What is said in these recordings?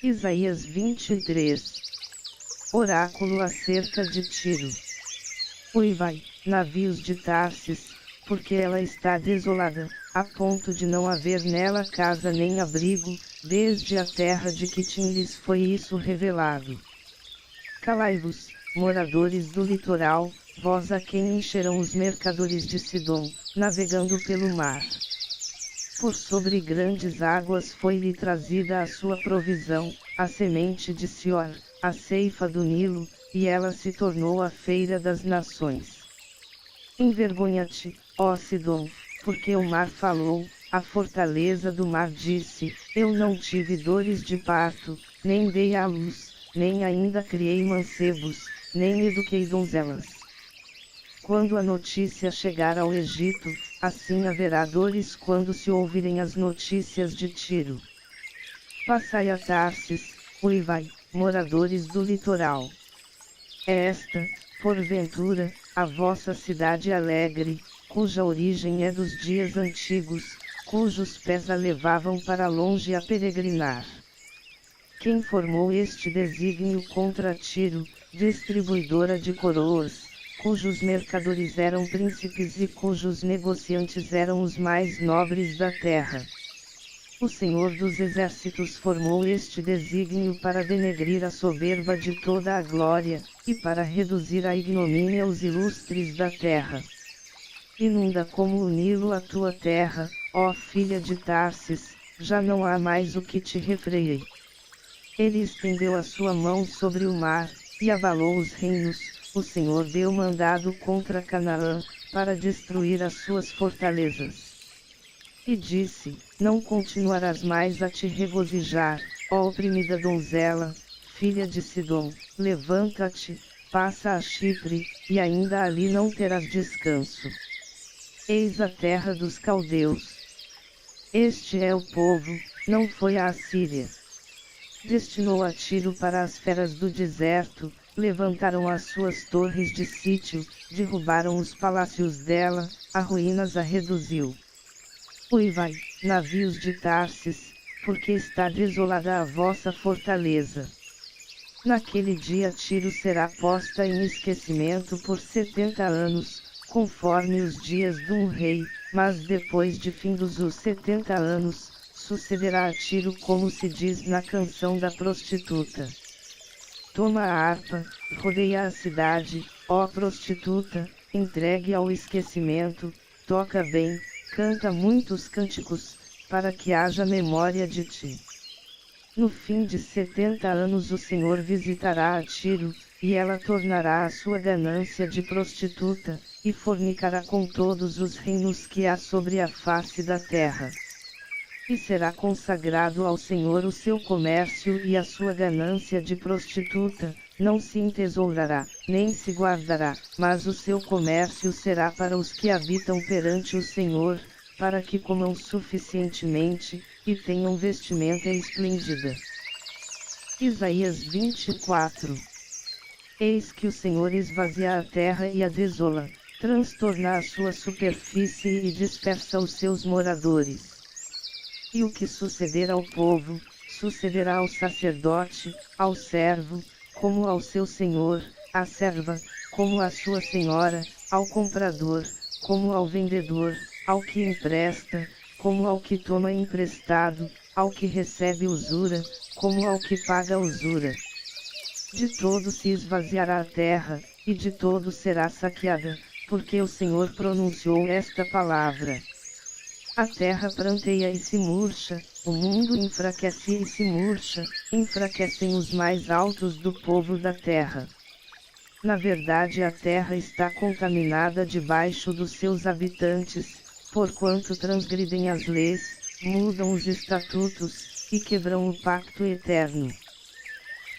Isaías 23. Oráculo acerca de Tiro. Uivai, navios de Tarsis, porque ela está desolada, a ponto de não haver nela casa nem abrigo, desde a terra de Quitim lhes foi isso revelado. Calai-vos, moradores do litoral, vós a quem encherão os mercadores de Sidom, navegando pelo mar. Por sobre grandes águas foi-lhe trazida a sua provisão, a semente de Sior, a ceifa do Nilo, e ela se tornou a feira das nações. Envergonha-te, ó Sidom, porque o mar falou, a fortaleza do mar disse, eu não tive dores de parto, nem dei à luz, nem ainda criei mancebos, nem eduquei donzelas. Quando a notícia chegar ao Egito, assim haverá dores quando se ouvirem as notícias de Tiro. Passai a Tarsis, uivai, moradores do litoral. É esta, porventura, a vossa cidade alegre, cuja origem é dos dias antigos, cujos pés a levavam para longe a peregrinar. Quem formou este desígnio contra Tiro, distribuidora de coroas, cujos mercadores eram príncipes e cujos negociantes eram os mais nobres da terra? O Senhor dos Exércitos formou este desígnio para denegrir a soberba de toda a glória, e para reduzir a ignomínia os ilustres da terra. Inunda como o Nilo a tua terra, ó filha de Tarsis, já não há mais o que te refreie. Ele estendeu a sua mão sobre o mar, e abalou os reinos, o Senhor deu mandado contra Canaã, para destruir as suas fortalezas. E disse, não continuarás mais a te regozijar, ó oprimida donzela, filha de Sidom, levanta-te, passa a Chipre, e ainda ali não terás descanso. Eis a terra dos caldeus. Este é o povo, não foi a Assíria. Destinou a Tiro para as feras do deserto, levantaram as suas torres de sítio, derrubaram os palácios dela, a ruínas a reduziu. Uivai, navios de Tarsis, porque está desolada a vossa fortaleza. Naquele dia Tiro será posta em esquecimento por 70 anos, conforme os dias de um rei, mas depois de findos os 70 anos, sucederá a Tiro como se diz na canção da prostituta. Toma a harpa, rodeia a cidade, ó prostituta, entregue ao esquecimento, toca bem, canta muitos cânticos, para que haja memória de ti. No fim de 70 anos o Senhor visitará a Tiro, e ela tornará a sua ganância de prostituta, e fornicará com todos os reinos que há sobre a face da terra. E será consagrado ao Senhor o seu comércio e a sua ganância de prostituta, não se entesourará, nem se guardará, mas o seu comércio será para os que habitam perante o Senhor, para que comam suficientemente, e tenham vestimenta esplêndida. Isaías 24. Eis que o Senhor esvazia a terra e a desola, transtorna a sua superfície e dispersa os seus moradores. E o que suceder ao povo, sucederá ao sacerdote, ao servo, como ao seu senhor, à serva, como à sua senhora, ao comprador, como ao vendedor, ao que empresta, como ao que toma emprestado, ao que recebe usura, como ao que paga usura. De todo se esvaziará a terra, e de todo será saqueada, porque o Senhor pronunciou esta palavra. A terra pranteia e se murcha, o mundo enfraquece e se murcha, enfraquecem os mais altos do povo da terra. Na verdade a terra está contaminada debaixo dos seus habitantes, porquanto transgridem as leis, mudam os estatutos, e quebram o pacto eterno.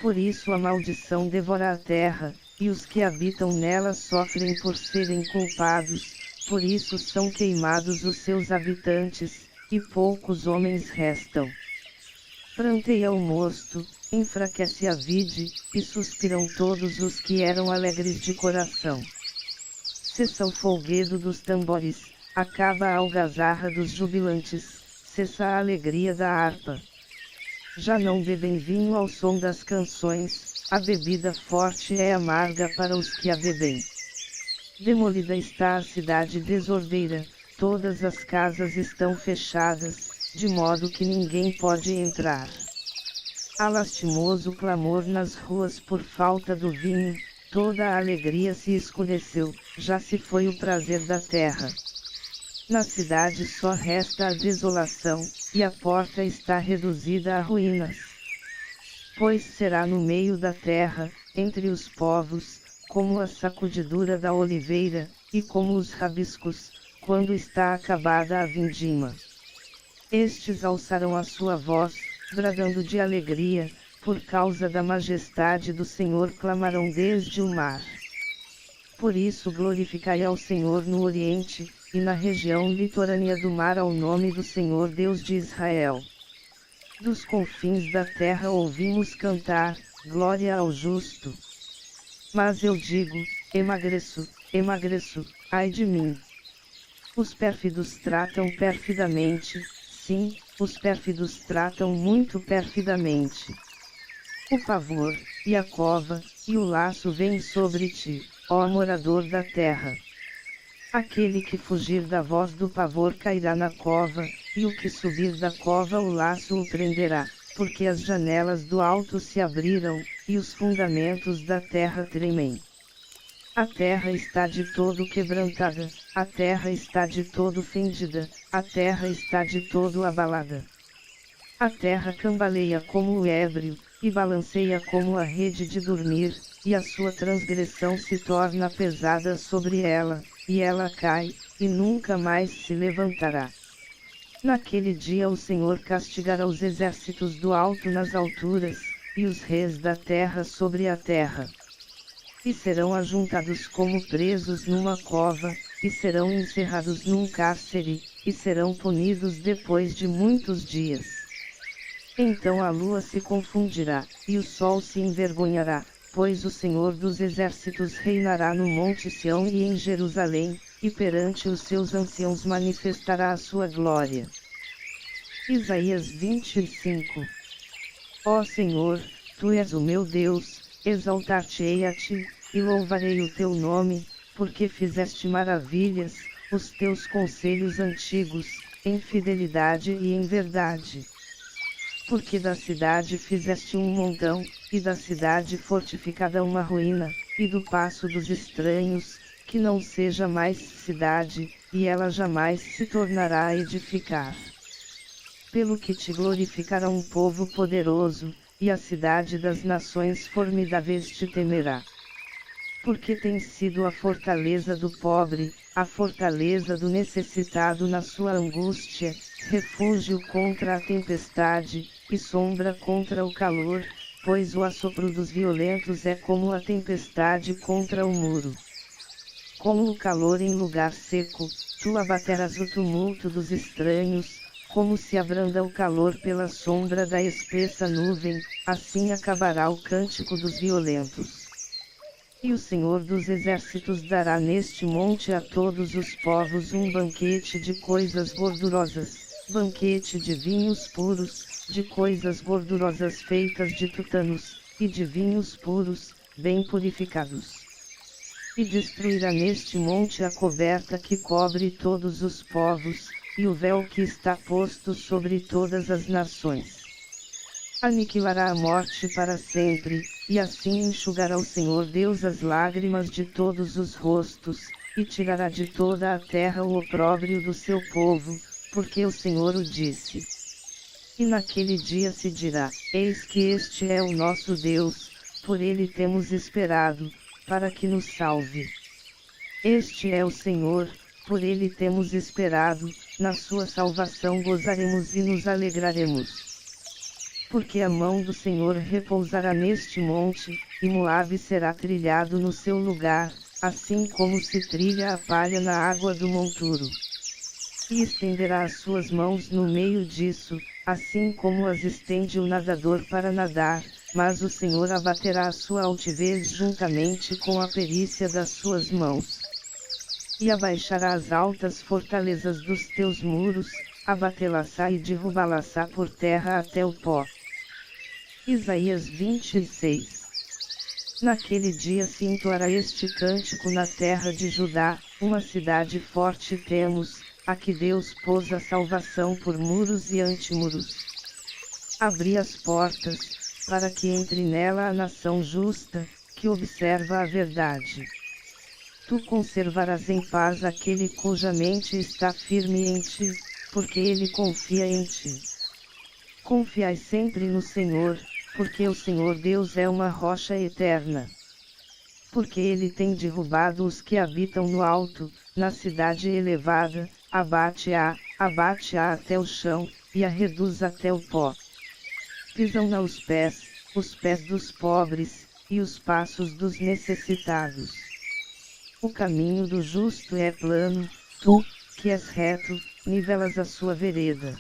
Por isso a maldição devora a terra, e os que habitam nela sofrem por serem culpados. Por isso são queimados os seus habitantes, e poucos homens restam. Pranteia o mosto, enfraquece a vide, e suspiram todos os que eram alegres de coração. Cessa o folguedo dos tambores, acaba a algazarra dos jubilantes, cessa a alegria da harpa. já não bebem vinho ao som das canções, a bebida forte é amarga para os que a bebem. Demolida está a cidade desordeira, todas as casas estão fechadas, de modo que ninguém pode entrar. Há lastimoso clamor nas ruas por falta do vinho, toda a alegria se escureceu, já se foi o prazer da terra. Na cidade só resta a desolação, e a porta está reduzida a ruínas. Pois será no meio da terra, entre os povos, como a sacudidura da oliveira, e como os rabiscos, quando está acabada a vindima. Estes alçarão a sua voz, bradando de alegria, por causa da majestade do Senhor clamarão desde o mar. Por isso glorificai ao Senhor no Oriente, e na região litorânea do mar ao nome do Senhor Deus de Israel. Dos confins da terra ouvimos cantar, glória ao justo. Mas eu digo, emagreço, emagreço, ai de mim. Os pérfidos tratam perfidamente, sim, os pérfidos tratam muito perfidamente. O pavor, e a cova, e o laço vêm sobre ti, ó morador da terra. Aquele que fugir da voz do pavor cairá na cova, e o que subir da cova o laço o prenderá, porque as janelas do alto se abriram, e os fundamentos da terra tremem. A terra está de todo quebrantada, a terra está de todo fendida, a terra está de todo abalada. A terra cambaleia como o ébrio, e balanceia como a rede de dormir, e a sua transgressão se torna pesada sobre ela, e ela cai, e nunca mais se levantará. Naquele dia o Senhor castigará os exércitos do alto nas alturas, e os reis da terra sobre a terra. E serão ajuntados como presos numa cova, e serão encerrados num cárcere, e serão punidos depois de muitos dias. Então a lua se confundirá, e o sol se envergonhará, pois o Senhor dos exércitos reinará no monte Sião e em Jerusalém, e perante os seus anciãos manifestará a sua glória. Isaías 25. Ó Senhor, Tu és o meu Deus, exaltar-te-ei a Ti, e louvarei o Teu nome, porque fizeste maravilhas, os Teus conselhos antigos, em fidelidade e em verdade. Porque da cidade fizeste um montão, e da cidade fortificada uma ruína, e do paço dos estranhos, que não seja mais cidade, e ela jamais se tornará a edificar. Pelo que te glorificará um povo poderoso, e a cidade das nações formidáveis te temerá. Porque tens sido a fortaleza do pobre, a fortaleza do necessitado na sua angústia, refúgio contra a tempestade, e sombra contra o calor, pois o assopro dos violentos é como a tempestade contra o muro. Como o calor em lugar seco, tu abaterás o tumulto dos estranhos, como se abranda o calor pela sombra da espessa nuvem, assim acabará o cântico dos violentos. E o Senhor dos exércitos dará neste monte a todos os povos um banquete de coisas gordurosas, banquete de vinhos puros, de coisas gordurosas feitas de tutanos, e de vinhos puros, bem purificados. E destruirá neste monte a coberta que cobre todos os povos, e o véu que está posto sobre todas as nações. Aniquilará a morte para sempre, e assim enxugará o Senhor Deus as lágrimas de todos os rostos, e tirará de toda a terra o opróbrio do seu povo, porque o Senhor o disse. E naquele dia se dirá, eis que este é o nosso Deus, por ele temos esperado, para que nos salve. Este é o Senhor, por ele temos esperado, na sua salvação gozaremos e nos alegraremos. Porque a mão do Senhor repousará neste monte, e Moabe será trilhado no seu lugar, assim como se trilha a palha na água do monturo. E estenderá as suas mãos no meio disso, assim como as estende o nadador para nadar, mas o Senhor abaterá a sua altivez juntamente com a perícia das suas mãos. E abaixará as altas fortalezas dos teus muros, abatê-las-á e derrubá-las-á por terra até o pó. Isaías 26. Naquele dia se entoará este cântico na terra de Judá, uma cidade forte temos, a que Deus pôs a salvação por muros e antemuros. Abri as portas, para que entre nela a nação justa, que observa a verdade. Tu conservarás em paz aquele cuja mente está firme em ti, porque ele confia em ti. Confiai sempre no Senhor, porque o Senhor Deus é uma rocha eterna. Porque ele tem derrubado os que habitam no alto, na cidade elevada, abate-a até o chão, e a reduz até o pó. Pisam-na os pés dos pobres, e os passos dos necessitados. O caminho do justo é plano, tu, que és reto, nivelas a sua vereda.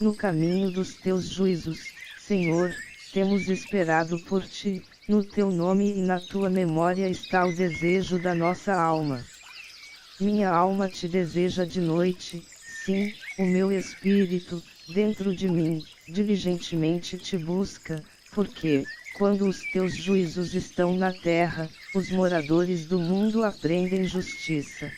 No caminho dos teus juízos, Senhor, temos esperado por ti, no teu nome e na tua memória está o desejo da nossa alma. Minha alma te deseja de noite, sim, o meu espírito, dentro de mim, diligentemente te busca, porque, quando os teus juízos estão na terra, os moradores do mundo aprendem justiça.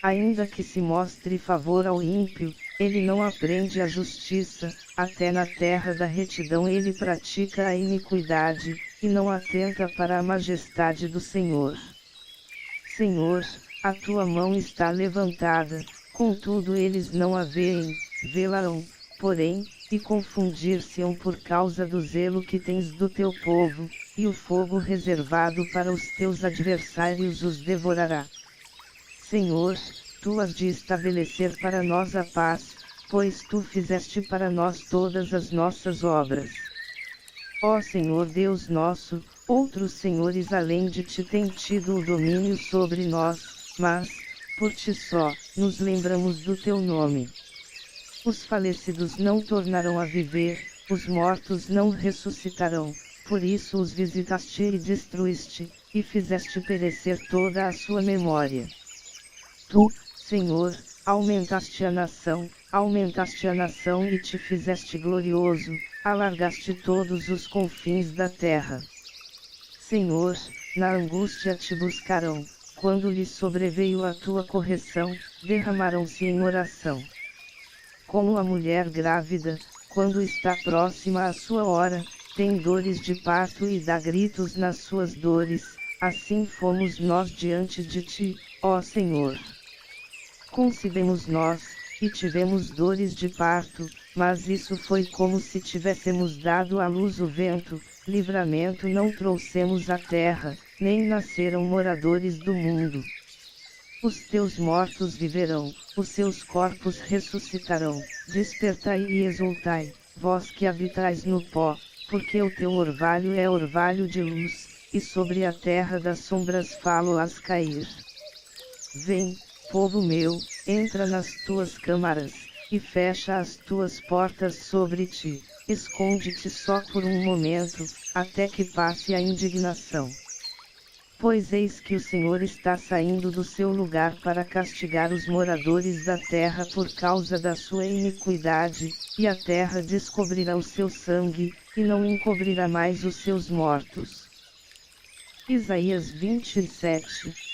Ainda que se mostre favor ao ímpio, ele não aprende a justiça, até na terra da retidão ele pratica a iniquidade, e não atenta para a majestade do Senhor. Senhor, a tua mão está levantada, contudo eles não a veem, vê-la-ão, porém, e confundir-se-ão por causa do zelo que tens do teu povo, e o fogo reservado para os teus adversários os devorará. Senhor, tu has de estabelecer para nós a paz, pois tu fizeste para nós todas as nossas obras. Ó Senhor Deus nosso, outros senhores além de ti têm tido o domínio sobre nós, mas, por ti só, nos lembramos do teu nome. Os falecidos não tornarão a viver, os mortos não ressuscitarão, por isso os visitaste e destruíste, e fizeste perecer toda a sua memória. Tu, Senhor, aumentaste a nação e te fizeste glorioso, alargaste todos os confins da terra. Senhor, na angústia te buscarão, quando lhes sobreveio a tua correção, derramaram-se em oração. Como a mulher grávida, quando está próxima à sua hora, tem dores de parto e dá gritos nas suas dores, assim fomos nós diante de ti, ó Senhor. Concebemos nós, e tivemos dores de parto, mas isso foi como se tivéssemos dado à luz o vento, livramento não trouxemos à terra, nem nasceram moradores do mundo. Os teus mortos viverão, os seus corpos ressuscitarão, despertai e exultai, vós que habitais no pó, porque o teu orvalho é orvalho de luz, e sobre a terra das sombras falo-as cair. Vem, povo meu, entra nas tuas câmaras, e fecha as tuas portas sobre ti, esconde-te só por um momento, até que passe a indignação. Pois eis que o Senhor está saindo do seu lugar para castigar os moradores da terra por causa da sua iniquidade, e a terra descobrirá o seu sangue, e não encobrirá mais os seus mortos. Isaías 27.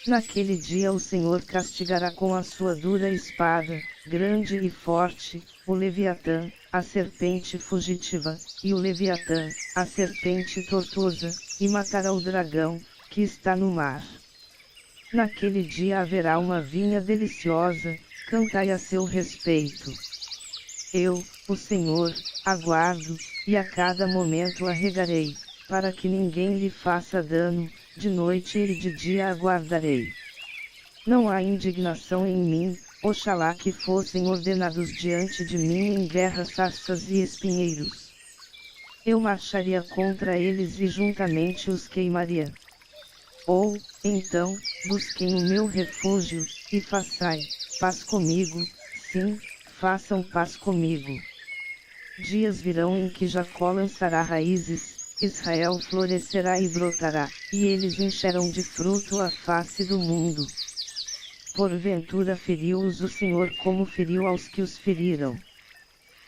Naquele dia o Senhor castigará com a sua dura espada, grande e forte, o Leviatã, a serpente fugitiva, e o Leviatã, a serpente tortuosa, e matará o dragão, que está no mar. Naquele dia haverá uma vinha deliciosa, cantai a seu respeito. Eu, o Senhor, aguardo, e a cada momento a regarei, para que ninguém lhe faça dano, de noite e de dia aguardarei. Não há indignação em mim, oxalá que fossem ordenados diante de mim em guerra sarças e espinheiros. Eu marcharia contra eles e juntamente os queimaria. Ou, então, busquem o meu refúgio, e façai paz comigo, sim, façam paz comigo. Dias virão em que Jacó lançará raízes, Israel florescerá e brotará, e eles encherão de fruto a face do mundo. Porventura feriu-os o Senhor como feriu aos que os feriram.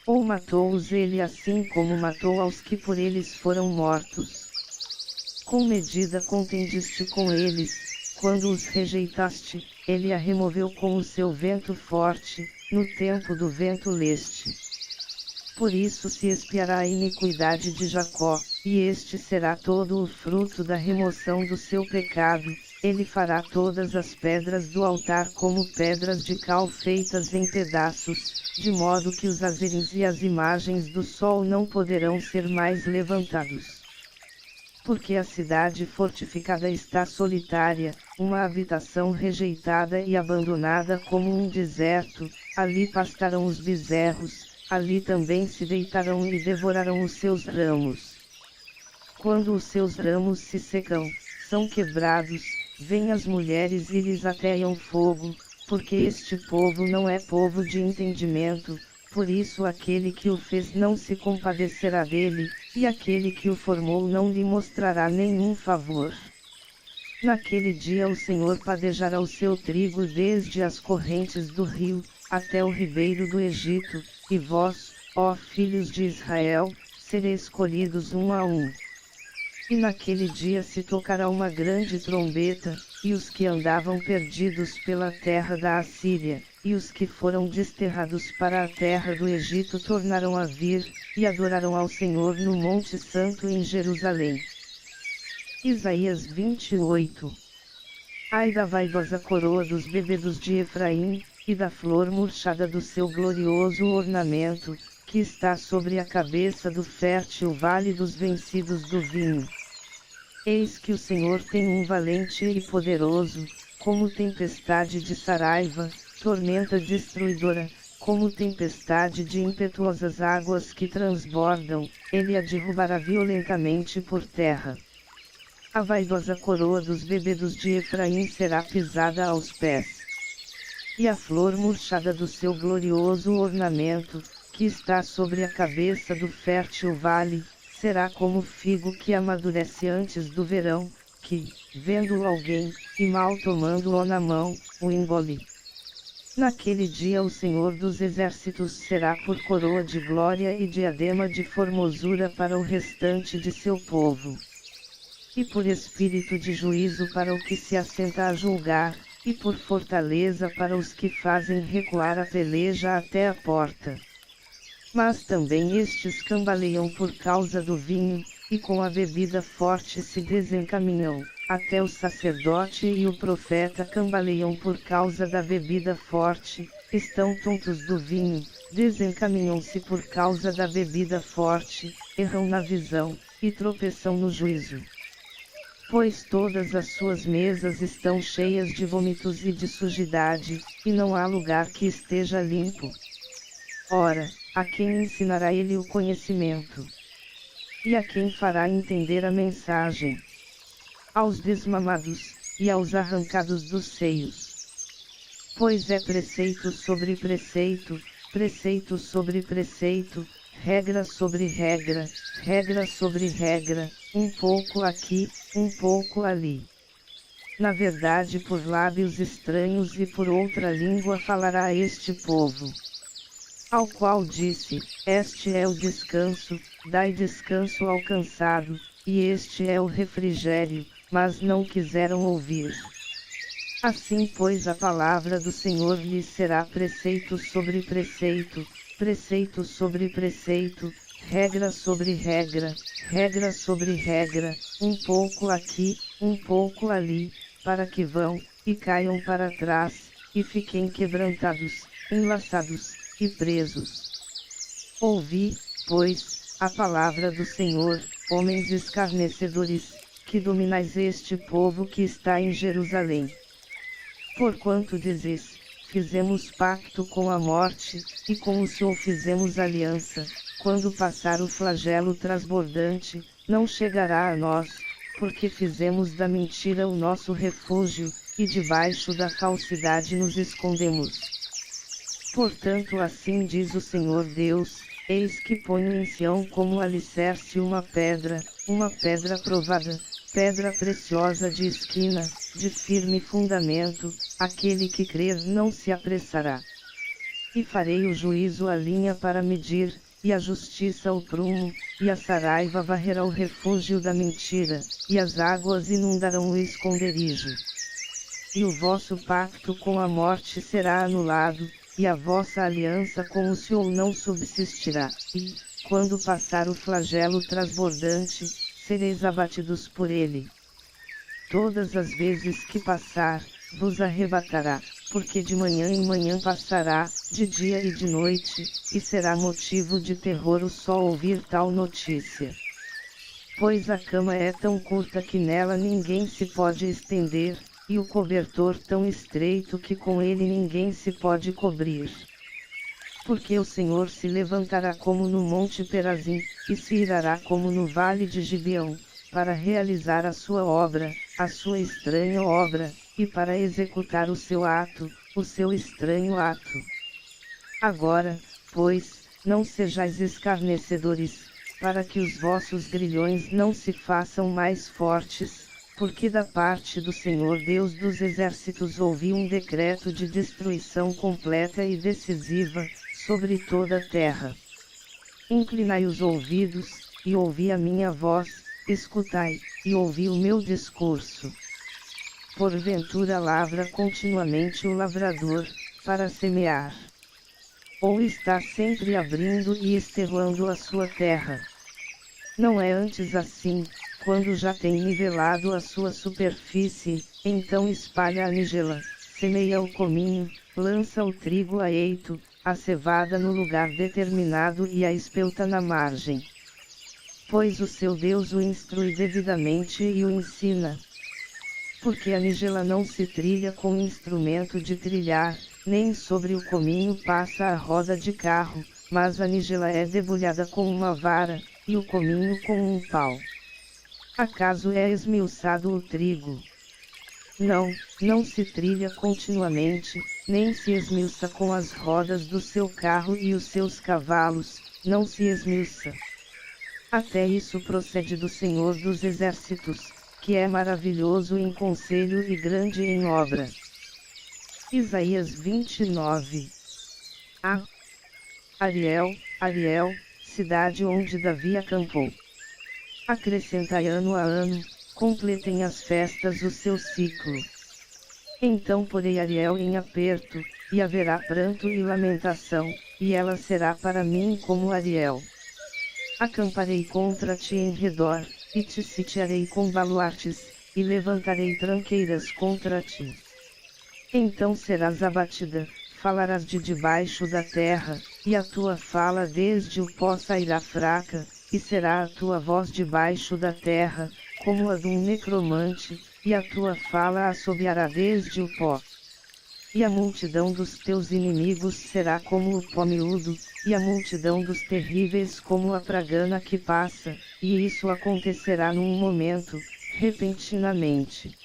Ou matou-os ele assim como matou aos que por eles foram mortos? Com medida contendiste com eles, quando os rejeitaste, ele a removeu com o seu vento forte, no tempo do vento leste. Por isso se expiará a iniquidade de Jacó, e este será todo o fruto da remoção do seu pecado. Ele fará todas as pedras do altar como pedras de cal feitas em pedaços, de modo que os azerins e as imagens do sol não poderão ser mais levantados. Porque a cidade fortificada está solitária, uma habitação rejeitada e abandonada como um deserto, ali pastarão os bezerros, ali também se deitarão e devorarão os seus ramos. Quando os seus ramos se secam, são quebrados, vêm as mulheres e lhes ateiam fogo, porque este povo não é povo de entendimento, por isso aquele que o fez não se compadecerá dele, e aquele que o formou não lhe mostrará nenhum favor. Naquele dia o Senhor padejará o seu trigo desde as correntes do rio, até o ribeiro do Egito, e vós, ó filhos de Israel, sereis escolhidos um a um. E naquele dia se tocará uma grande trombeta, e os que andavam perdidos pela terra da Assíria, e os que foram desterrados para a terra do Egito tornarão a vir, e adorarão ao Senhor no Monte Santo em Jerusalém. Isaías 28. Ai da vaidosa coroa dos bebedos de Efraim, e da flor murchada do seu glorioso ornamento, que está sobre a cabeça do fértil vale dos vencidos do vinho. Eis que o Senhor tem um valente e poderoso, como tempestade de Saraiva, tormenta destruidora, como tempestade de impetuosas águas que transbordam, ele a derrubará violentamente por terra. A vaidosa coroa dos bebedos de Efraim será pisada aos pés. E a flor murchada do seu glorioso ornamento, que está sobre a cabeça do fértil vale, será como figo que amadurece antes do verão, que, vendo-o alguém, e mal tomando-o na mão, o engole. Naquele dia o Senhor dos Exércitos será por coroa de glória e diadema de formosura para o restante de seu povo. E por espírito de juízo para o que se assenta a julgar, e por fortaleza para os que fazem recuar a peleja até a porta. Mas também estes cambaleiam por causa do vinho, e com a bebida forte se desencaminham, até o sacerdote e o profeta cambaleiam por causa da bebida forte, estão tontos do vinho, desencaminham-se por causa da bebida forte, erram na visão, e tropeçam no juízo. Pois todas as suas mesas estão cheias de vômitos e de sujidade, e não há lugar que esteja limpo. Ora, a quem ensinará ele o conhecimento? E a quem fará entender a mensagem? Aos desmamados, e aos arrancados dos seios. Pois é preceito sobre preceito, preceito sobre preceito, regra sobre regra, regra sobre regra, um pouco aqui, um pouco ali. Na verdade por lábios estranhos e por outra língua falará a este povo. Ao qual disse, este é o descanso, dai descanso ao cansado, e este é o refrigério, mas não quiseram ouvir. Assim pois a palavra do Senhor lhes será preceito sobre preceito, preceito sobre preceito, regra sobre regra, regra sobre regra, um pouco aqui, um pouco ali, para que vão, e caiam para trás, e fiquem quebrantados, enlaçados, e presos. Ouvi, pois, a palavra do Senhor, homens escarnecedores, que dominais este povo que está em Jerusalém. Porquanto dizes, fizemos pacto com a morte, e com o Senhor fizemos aliança, quando passar o flagelo transbordante, não chegará a nós, porque fizemos da mentira o nosso refúgio, e debaixo da falsidade nos escondemos. Portanto assim diz o Senhor Deus, eis que ponho em Sião como alicerce uma pedra provada, pedra preciosa de esquina, de firme fundamento, aquele que crer não se apressará. E farei o juízo a linha para medir, e a justiça o prumo, e a saraiva varrerá o refúgio da mentira, e as águas inundarão o esconderijo. E o vosso pacto com a morte será anulado, e a vossa aliança com o Sheol não subsistirá, e, quando passar o flagelo transbordante, sereis abatidos por ele. Todas as vezes que passar, vos arrebatará, porque de manhã em manhã passará, de dia e de noite, e será motivo de terror o só ouvir tal notícia. Pois a cama é tão curta que nela ninguém se pode estender, e o cobertor tão estreito que com ele ninguém se pode cobrir. Porque o Senhor se levantará como no monte Perazim, e se irará como no vale de Gibeão, para realizar a sua obra, a sua estranha obra, e para executar o seu ato, o seu estranho ato. Agora, pois, não sejais escarnecedores, para que os vossos grilhões não se façam mais fortes, porque da parte do Senhor Deus dos Exércitos ouvi um decreto de destruição completa e decisiva, sobre toda a terra. Inclinai os ouvidos, e ouvi a minha voz, escutai, e ouvi o meu discurso. Porventura lavra continuamente o lavrador, para semear. Ou está sempre abrindo e esterrando a sua terra. Não é antes assim, quando já tem nivelado a sua superfície, então espalha a nigela, semeia o cominho, lança o trigo a eito, a cevada no lugar determinado e a espelta na margem. Pois o seu Deus o instrui devidamente e o ensina. Porque a nigela não se trilha com instrumento de trilhar, nem sobre o cominho passa a roda de carro, mas a nigela é debulhada com uma vara, e o cominho com um pau. Acaso é esmiuçado o trigo? Não, não se trilha continuamente, nem se esmiuça com as rodas do seu carro e os seus cavalos, não se esmiuça. Até isso procede do Senhor dos Exércitos, que é maravilhoso em conselho e grande em obra. Isaías 29. Ariel, Ariel, cidade onde Davi acampou. Acrescentai ano a ano, completem as festas o seu ciclo. Então porei Ariel em aperto, e haverá pranto e lamentação, e ela será para mim como Ariel. Acamparei contra ti em redor, e te sitiarei com baluartes, e levantarei tranqueiras contra ti. Então serás abatida, falarás de debaixo da terra, e a tua fala desde o pó sairá fraca, e será a tua voz debaixo da terra, como a de um necromante, e a tua fala assobiará desde o pó. E a multidão dos teus inimigos será como o pó miúdo, e a multidão dos terríveis como a pragana que passa, e isso acontecerá num momento, repentinamente.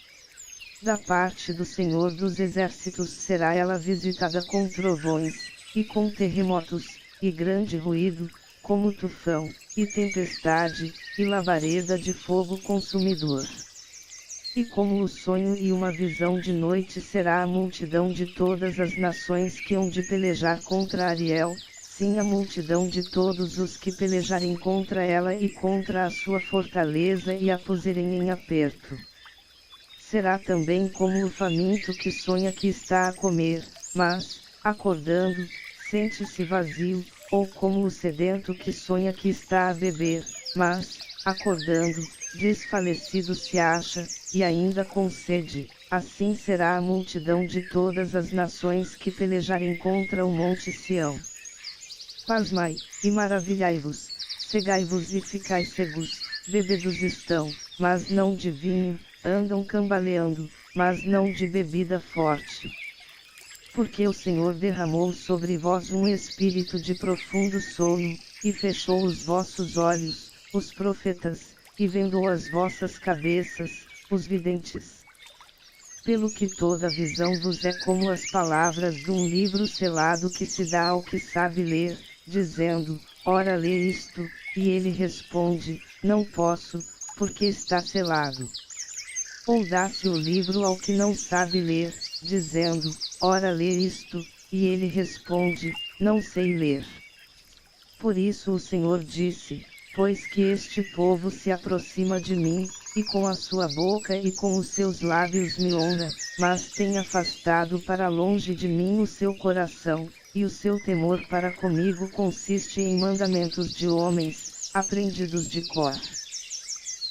Da parte do Senhor dos Exércitos será ela visitada com trovões, e com terremotos, e grande ruído, como tufão, e tempestade, e labareda de fogo consumidor. E como o sonho e uma visão de noite será a multidão de todas as nações que hão de pelejar contra Ariel, sim a multidão de todos os que pelejarem contra ela e contra a sua fortaleza e a puserem em aperto. Será também como o faminto que sonha que está a comer, mas, acordando, sente-se vazio, ou como o sedento que sonha que está a beber, mas, acordando, desfalecido se acha, e ainda com sede. Assim será a multidão de todas as nações que pelejarem contra o monte Sião. Pasmai, e maravilhai-vos, cegai-vos e ficai cegos, bebedos estão, mas não de vinho, andam cambaleando, mas não de bebida forte. Porque o Senhor derramou sobre vós um espírito de profundo sono, e fechou os vossos olhos, os profetas, e vendou as vossas cabeças, os videntes. Pelo que toda visão vos é como as palavras de um livro selado que se dá ao que sabe ler, dizendo, ora lê isto, e ele responde, não posso, porque está selado. Ou dá-se o livro ao que não sabe ler, dizendo, ora lê isto, e ele responde: não sei ler. Por isso o Senhor disse: pois que este povo se aproxima de mim, e com a sua boca e com os seus lábios me honra, mas tem afastado para longe de mim o seu coração, e o seu temor para comigo consiste em mandamentos de homens, aprendidos de cor.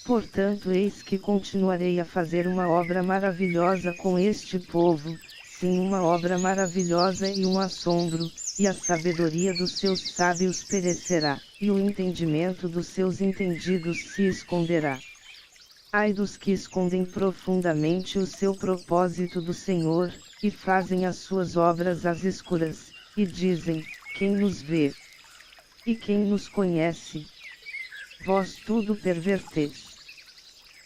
Portanto, eis que continuarei a fazer uma obra maravilhosa com este povo, sim, uma obra maravilhosa e um assombro, e a sabedoria dos seus sábios perecerá, e o entendimento dos seus entendidos se esconderá. Ai dos que escondem profundamente o seu propósito do Senhor, e fazem as suas obras às escuras, e dizem: quem nos vê? E quem nos conhece? Vós tudo perverteis.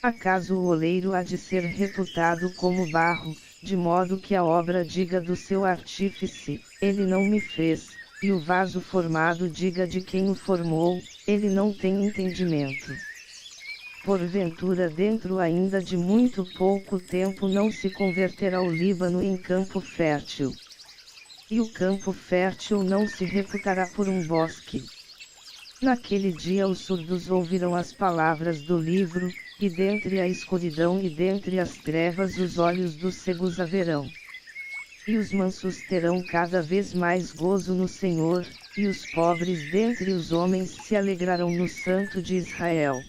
Acaso o oleiro há de ser reputado como barro, de modo que a obra diga do seu artífice: ele não me fez, e o vaso formado diga de quem o formou: ele não tem entendimento. Porventura dentro ainda de muito pouco tempo não se converterá o Líbano em campo fértil. E o campo fértil não se reputará por um bosque. Naquele dia os surdos ouvirão as palavras do livro, e dentre a escuridão e dentre as trevas os olhos dos cegos a verão. E os mansos terão cada vez mais gozo no Senhor, e os pobres dentre os homens se alegrarão no Santo de Israel.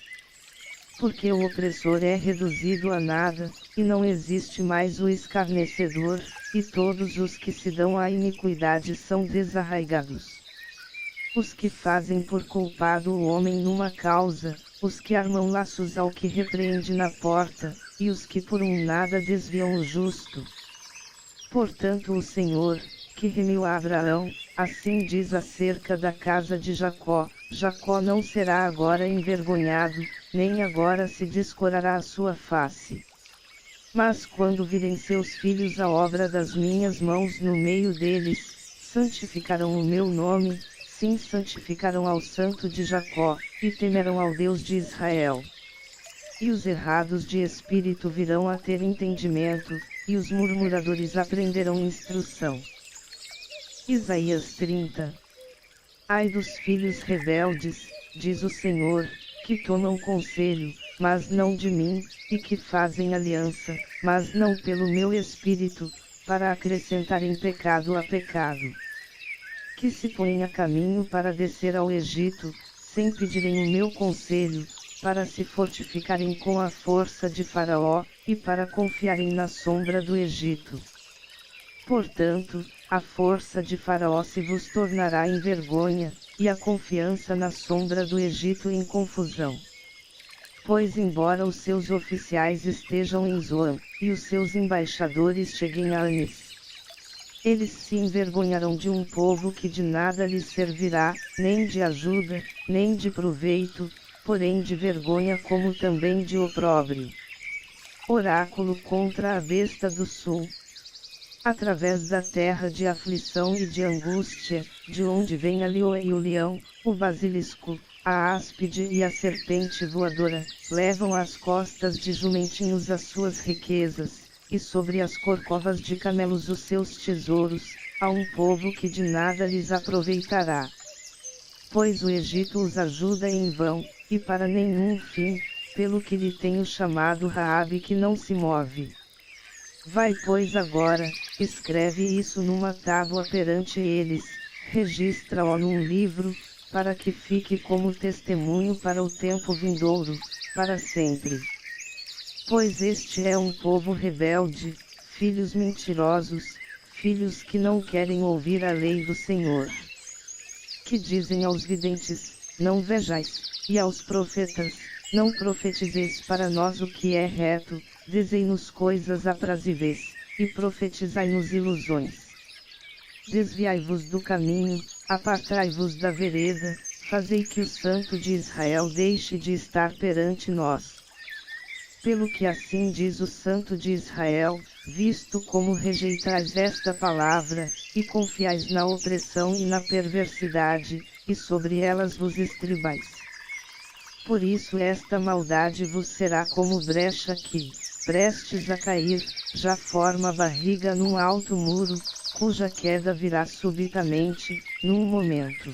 Porque o opressor é reduzido a nada, e não existe mais o escarnecedor, e todos os que se dão à iniquidade são desarraigados. Os que fazem por culpado o homem numa causa, os que armam laços ao que repreende na porta, e os que por um nada desviam o justo. Portanto o Senhor, que remiu a Abraão, assim diz acerca da casa de Jacó: Jacó não será agora envergonhado, nem agora se descorará a sua face. Mas quando virem seus filhos a obra das minhas mãos no meio deles, santificarão o meu nome, sim, santificarão ao Santo de Jacó, e temerão ao Deus de Israel. E os errados de espírito virão a ter entendimento, e os murmuradores aprenderão instrução. Isaías 30. Ai dos filhos rebeldes, diz o Senhor, que tomam conselho, mas não de mim, e que fazem aliança, mas não pelo meu espírito, para acrescentarem pecado a pecado. Que se põem a caminho para descer ao Egito, sem pedirem o meu conselho, para se fortificarem com a força de Faraó, e para confiarem na sombra do Egito. Portanto, a força de Faraó se vos tornará em vergonha, e a confiança na sombra do Egito em confusão. Pois embora os seus oficiais estejam em Zoan, e os seus embaixadores cheguem a Anis, eles se envergonharão de um povo que de nada lhes servirá, nem de ajuda, nem de proveito, porém de vergonha como também de opróbrio. Oráculo contra a besta do sul. Através da terra de aflição e de angústia, de onde vem a leoa e o leão, o basilisco, a áspide e a serpente voadora, levam às costas de jumentinhos as suas riquezas, e sobre as corcovas de camelos os seus tesouros, a um povo que de nada lhes aproveitará. Pois o Egito os ajuda em vão, e para nenhum fim, pelo que lhe tenho chamado Raabe que não se move. Vai pois agora, escreve isso numa tábua perante eles, registra-o num livro, para que fique como testemunho para o tempo vindouro, para sempre. Pois este é um povo rebelde, filhos mentirosos, filhos que não querem ouvir a lei do Senhor. Que dizem aos videntes: não vejais, e aos profetas: não profetizeis para nós o que é reto, dizei-nos coisas aprazíveis, e profetizai-nos ilusões. Desviai-vos do caminho, apartai-vos da vereda, fazei que o Santo de Israel deixe de estar perante nós. Pelo que assim diz o Santo de Israel, visto como rejeitais esta palavra, e confiais na opressão e na perversidade, e sobre elas vos estribais. Por isso esta maldade vos será como brecha que, prestes a cair, já forma barriga num alto muro, cuja queda virá subitamente, num momento.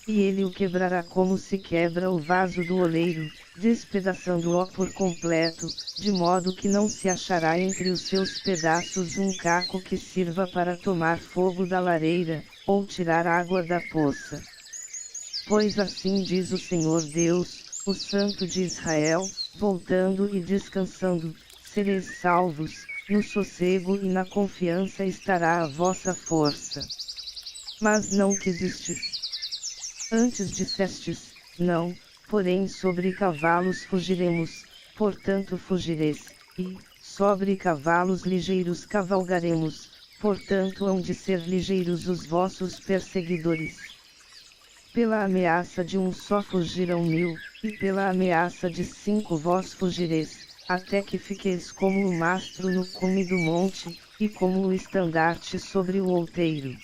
E ele o quebrará como se quebra o vaso do oleiro, despedaçando-o por completo, de modo que não se achará entre os seus pedaços um caco que sirva para tomar fogo da lareira, ou tirar água da poça. Pois assim diz o Senhor Deus, o Santo de Israel, voltando e descansando, sereis salvos, no sossego e na confiança estará a vossa força. Mas não quisestes. Antes dissestes, não, porém sobre cavalos fugiremos, portanto fugireis, e, sobre cavalos ligeiros cavalgaremos, portanto hão de ser ligeiros os vossos perseguidores. Pela ameaça de um só fugiram 1000, e pela ameaça de 5 vós fugireis, até que fiqueis como o mastro no cume do monte, e como o estandarte sobre o outeiro.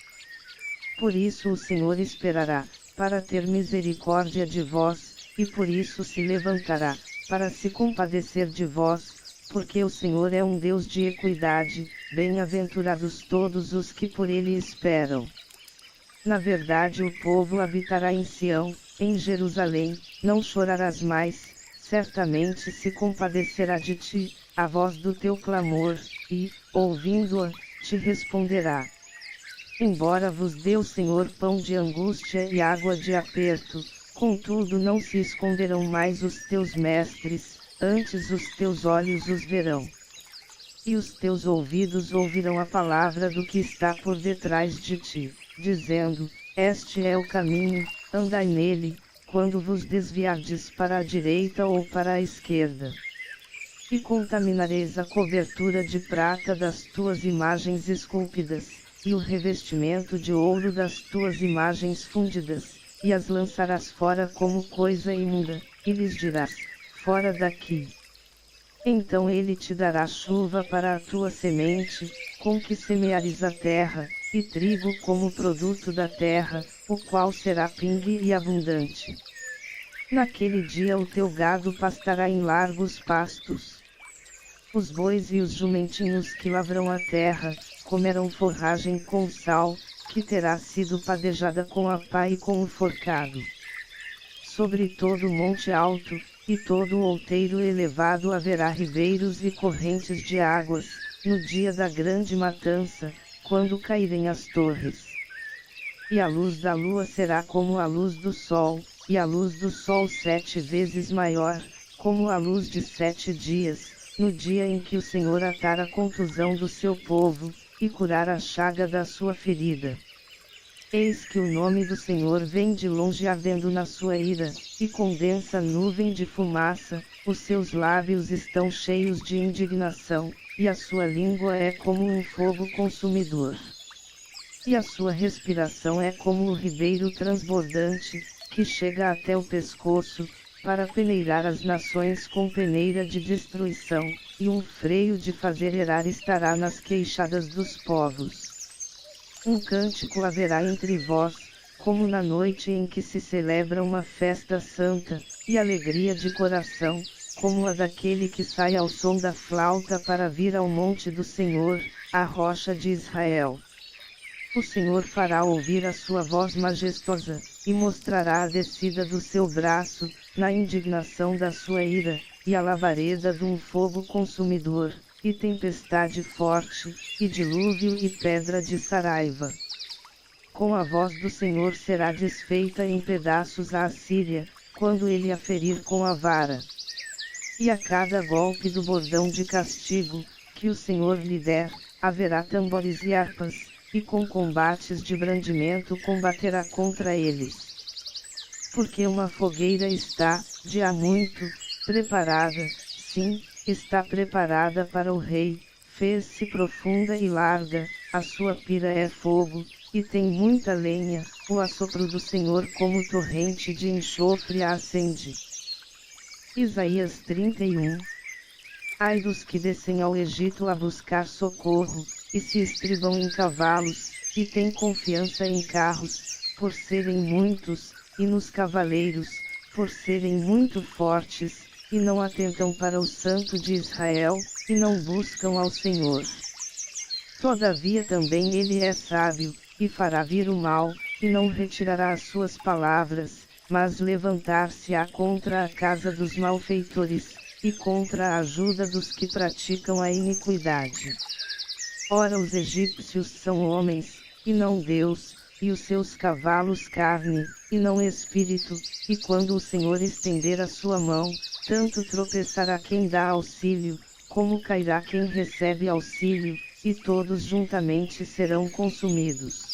Por isso o Senhor esperará, para ter misericórdia de vós, e por isso se levantará, para se compadecer de vós, porque o Senhor é um Deus de equidade, bem-aventurados todos os que por ele esperam. Na verdade o povo habitará em Sião, em Jerusalém, não chorarás mais, certamente se compadecerá de ti, a voz do teu clamor, e, ouvindo-a, te responderá. Embora vos dê o Senhor pão de angústia e água de aperto, contudo não se esconderão mais os teus mestres, antes os teus olhos os verão. E os teus ouvidos ouvirão a palavra do que está por detrás de ti, dizendo, este é o caminho, andai nele, quando vos desviardes para a direita ou para a esquerda. E contaminareis a cobertura de prata das tuas imagens esculpidas, e o revestimento de ouro das tuas imagens fundidas, e as lançarás fora como coisa imunda, e lhes dirás, fora daqui. Então ele te dará chuva para a tua semente, com que semeares a terra, e trigo como produto da terra, o qual será pingue e abundante. Naquele dia o teu gado pastará em largos pastos. Os bois e os jumentinhos que lavram a terra, comerão forragem com sal, que terá sido padejada com a pá e com o forcado. Sobre todo o monte alto, e todo o outeiro elevado haverá ribeiros e correntes de águas, no dia da grande matança, quando caírem as torres. E a luz da lua será como a luz do sol, e a luz do sol 7 vezes maior, como a luz de 7 dias, no dia em que o Senhor atar a contusão do seu povo, e curar a chaga da sua ferida. Eis que o nome do Senhor vem de longe ardendo na sua ira, e com densa nuvem de fumaça, os seus lábios estão cheios de indignação, e a sua língua é como um fogo consumidor. E a sua respiração é como o ribeiro transbordante, que chega até o pescoço, para peneirar as nações com peneira de destruição, e um freio de fazer erar estará nas queixadas dos povos. Um cântico haverá entre vós, como na noite em que se celebra uma festa santa, e alegria de coração, como a daquele que sai ao som da flauta para vir ao monte do Senhor, a rocha de Israel. O Senhor fará ouvir a sua voz majestosa, e mostrará a descida do seu braço, na indignação da sua ira, e a lavareda de um fogo consumidor, e tempestade forte, e dilúvio e pedra de saraiva. Com a voz do Senhor será desfeita em pedaços a Assíria, quando ele a ferir com a vara. E a cada golpe do bordão de castigo, que o Senhor lhe der, haverá tambores e harpas, e com combates de brandimento combaterá contra eles. Porque uma fogueira está, de há muito, preparada, sim, está preparada para o rei, fez-se profunda e larga, a sua pira é fogo, e tem muita lenha, o assopro do Senhor como torrente de enxofre a acende. Isaías 31. Ai dos que descem ao Egito a buscar socorro, e se estribam em cavalos, e têm confiança em carros, por serem muitos, e nos cavaleiros, por serem muito fortes, e não atentam para o Santo de Israel, e não buscam ao Senhor. Todavia também ele é sábio, e fará vir o mal, e não retirará as suas palavras, mas levantar-se-á contra a casa dos malfeitores, e contra a ajuda dos que praticam a iniquidade. Ora, os egípcios são homens, e não Deus, e os seus cavalos carne, e não espírito, e quando o Senhor estender a sua mão, tanto tropeçará quem dá auxílio, como cairá quem recebe auxílio, e todos juntamente serão consumidos.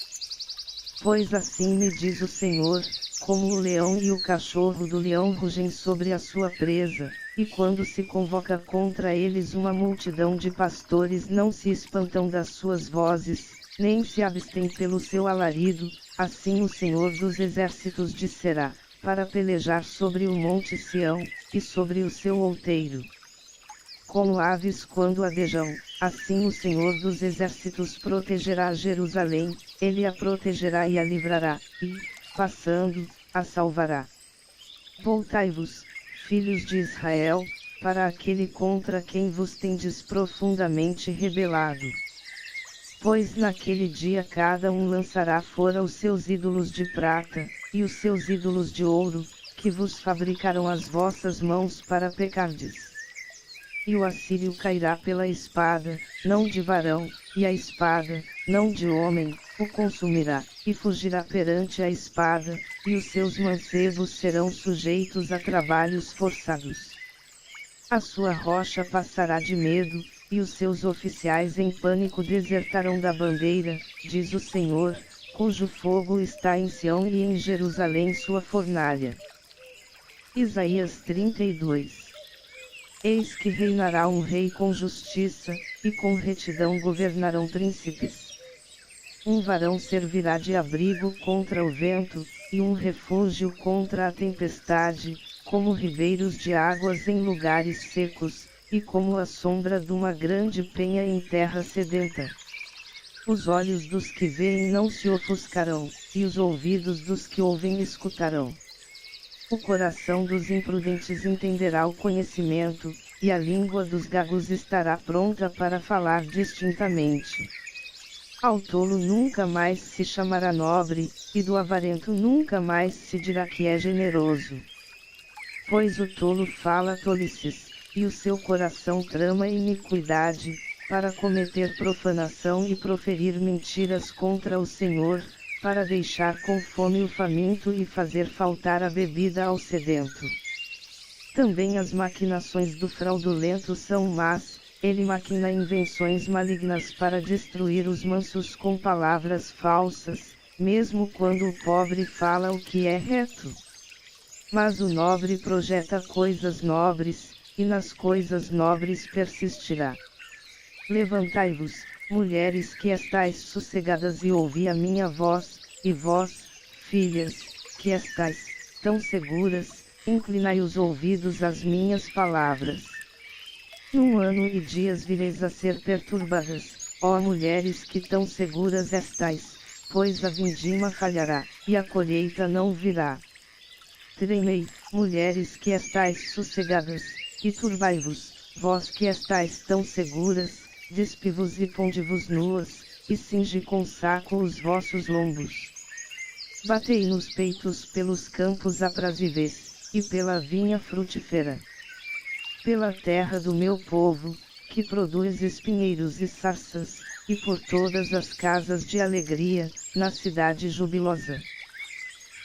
Pois assim me diz o Senhor, como o leão e o cachorro do leão rugem sobre a sua presa, e quando se convoca contra eles uma multidão de pastores não se espantam das suas vozes, nem se abstêm pelo seu alarido, assim o Senhor dos exércitos disserá, para pelejar sobre o monte Sião, e sobre o seu outeiro. Como aves quando adejam, assim o Senhor dos exércitos protegerá Jerusalém, ele a protegerá e a livrará, e, passando, a salvará. Voltai-vos, filhos de Israel, para aquele contra quem vos tendes profundamente rebelado. Pois naquele dia cada um lançará fora os seus ídolos de prata, e os seus ídolos de ouro, que vos fabricaram as vossas mãos para pecardes. E o assírio cairá pela espada, não de varão, e a espada, não de homem, o consumirá, e fugirá perante a espada, e os seus mancebos serão sujeitos a trabalhos forçados. A sua rocha passará de medo, e os seus oficiais em pânico desertarão da bandeira, diz o Senhor, cujo fogo está em Sião e em Jerusalém sua fornalha. Isaías 32. Eis que reinará um rei com justiça, e com retidão governarão príncipes. Um varão servirá de abrigo contra o vento, e um refúgio contra a tempestade, como ribeiros de águas em lugares secos, e como a sombra de uma grande penha em terra sedenta. Os olhos dos que veem não se ofuscarão, e os ouvidos dos que ouvem escutarão. O coração dos imprudentes entenderá o conhecimento, e a língua dos gagos estará pronta para falar distintamente. Ao tolo nunca mais se chamará nobre, e do avarento nunca mais se dirá que é generoso. Pois o tolo fala tolices, e o seu coração trama iniquidade, para cometer profanação e proferir mentiras contra o Senhor, para deixar com fome o faminto e fazer faltar a bebida ao sedento. Também as maquinações do fraudulento são más, ele maquina invenções malignas para destruir os mansos com palavras falsas, mesmo quando o pobre fala o que é reto. Mas o nobre projeta coisas nobres, e nas coisas nobres persistirá. Levantai-vos, mulheres que estáis sossegadas e ouvi a minha voz, e vós, filhas, que estáis tão seguras, inclinai os ouvidos às minhas palavras. Num ano e dias vireis a ser perturbadas, ó mulheres que tão seguras estáis, pois a vindima falhará, e a colheita não virá. Tremei, mulheres que estáis sossegadas, e turbai-vos, vós que estáis tão seguras, despi-vos e ponde-vos nuas, e cinge com saco os vossos lombos. Batei nos peitos pelos campos aprazíveis, e pela vinha frutífera. Pela terra do meu povo, que produz espinheiros e sarças, e por todas as casas de alegria, na cidade jubilosa.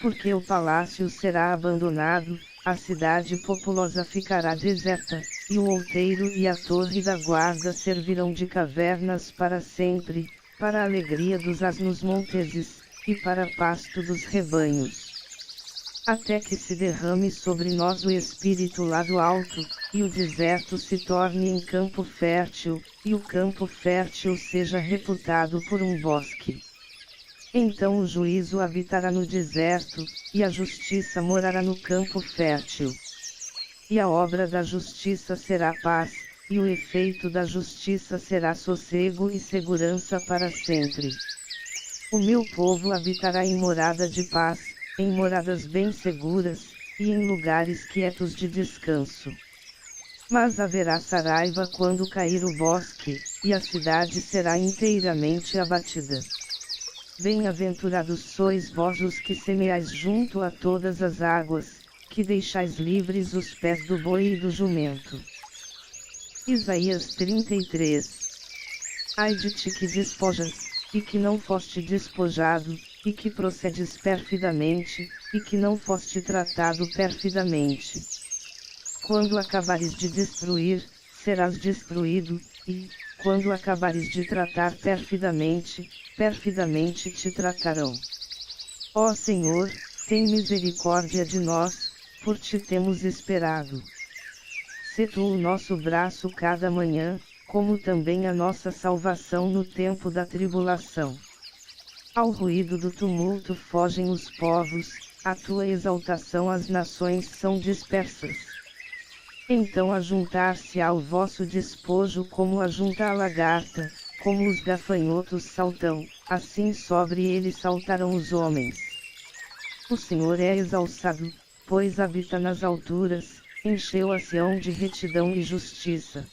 Porque o palácio será abandonado, a cidade populosa ficará deserta, e o outeiro e a torre da guarda servirão de cavernas para sempre, para a alegria dos asnos monteses, e para pasto dos rebanhos. Até que se derrame sobre nós o Espírito lá do alto, e o deserto se torne em campo fértil, e o campo fértil seja reputado por um bosque. Então o juízo habitará no deserto, e a justiça morará no campo fértil. E a obra da justiça será paz, e o efeito da justiça será sossego e segurança para sempre. O meu povo habitará em morada de paz, em moradas bem seguras, e em lugares quietos de descanso. Mas haverá saraiva quando cair o bosque, e a cidade será inteiramente abatida. Bem-aventurados sois vós os que semeais junto a todas as águas, que deixais livres os pés do boi e do jumento. Isaías 33. Ai de ti que despojas, e que não foste despojado, e que procedes perfidamente, e que não foste tratado perfidamente. Quando acabares de destruir, serás destruído, e, quando acabares de tratar perfidamente, perfidamente te tratarão. Ó Senhor, tem misericórdia de nós, por ti temos esperado. Sê tu o nosso braço cada manhã, como também a nossa salvação no tempo da tribulação. Ao ruído do tumulto fogem os povos, à tua exaltação as nações são dispersas. Então ajuntar-se ao vosso despojo como ajunta a lagarta, como os gafanhotos saltam, assim sobre ele saltarão os homens. O Senhor é exalçado, pois habita nas alturas, encheu a Sião de retidão e justiça.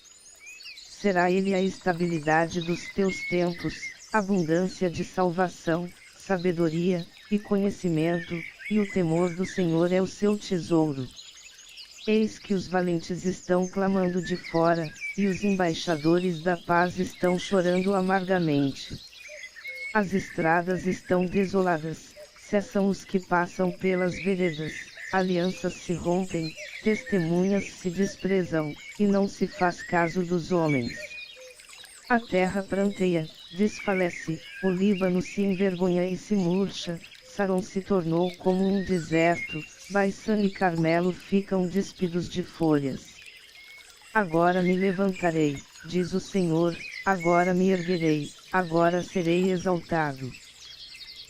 Será ele a estabilidade dos teus tempos, abundância de salvação, sabedoria, e conhecimento, e o temor do Senhor é o seu tesouro. Eis que os valentes estão clamando de fora, e os embaixadores da paz estão chorando amargamente. As estradas estão desoladas, cessam os que passam pelas veredas, alianças se rompem, testemunhas se desprezam, e não se faz caso dos homens. A terra pranteia, desfalece, o Líbano se envergonha e se murcha, Saron se tornou como um deserto, Baisã e Carmelo ficam despidos de folhas. Agora me levantarei, diz o Senhor, agora me erguerei, agora serei exaltado.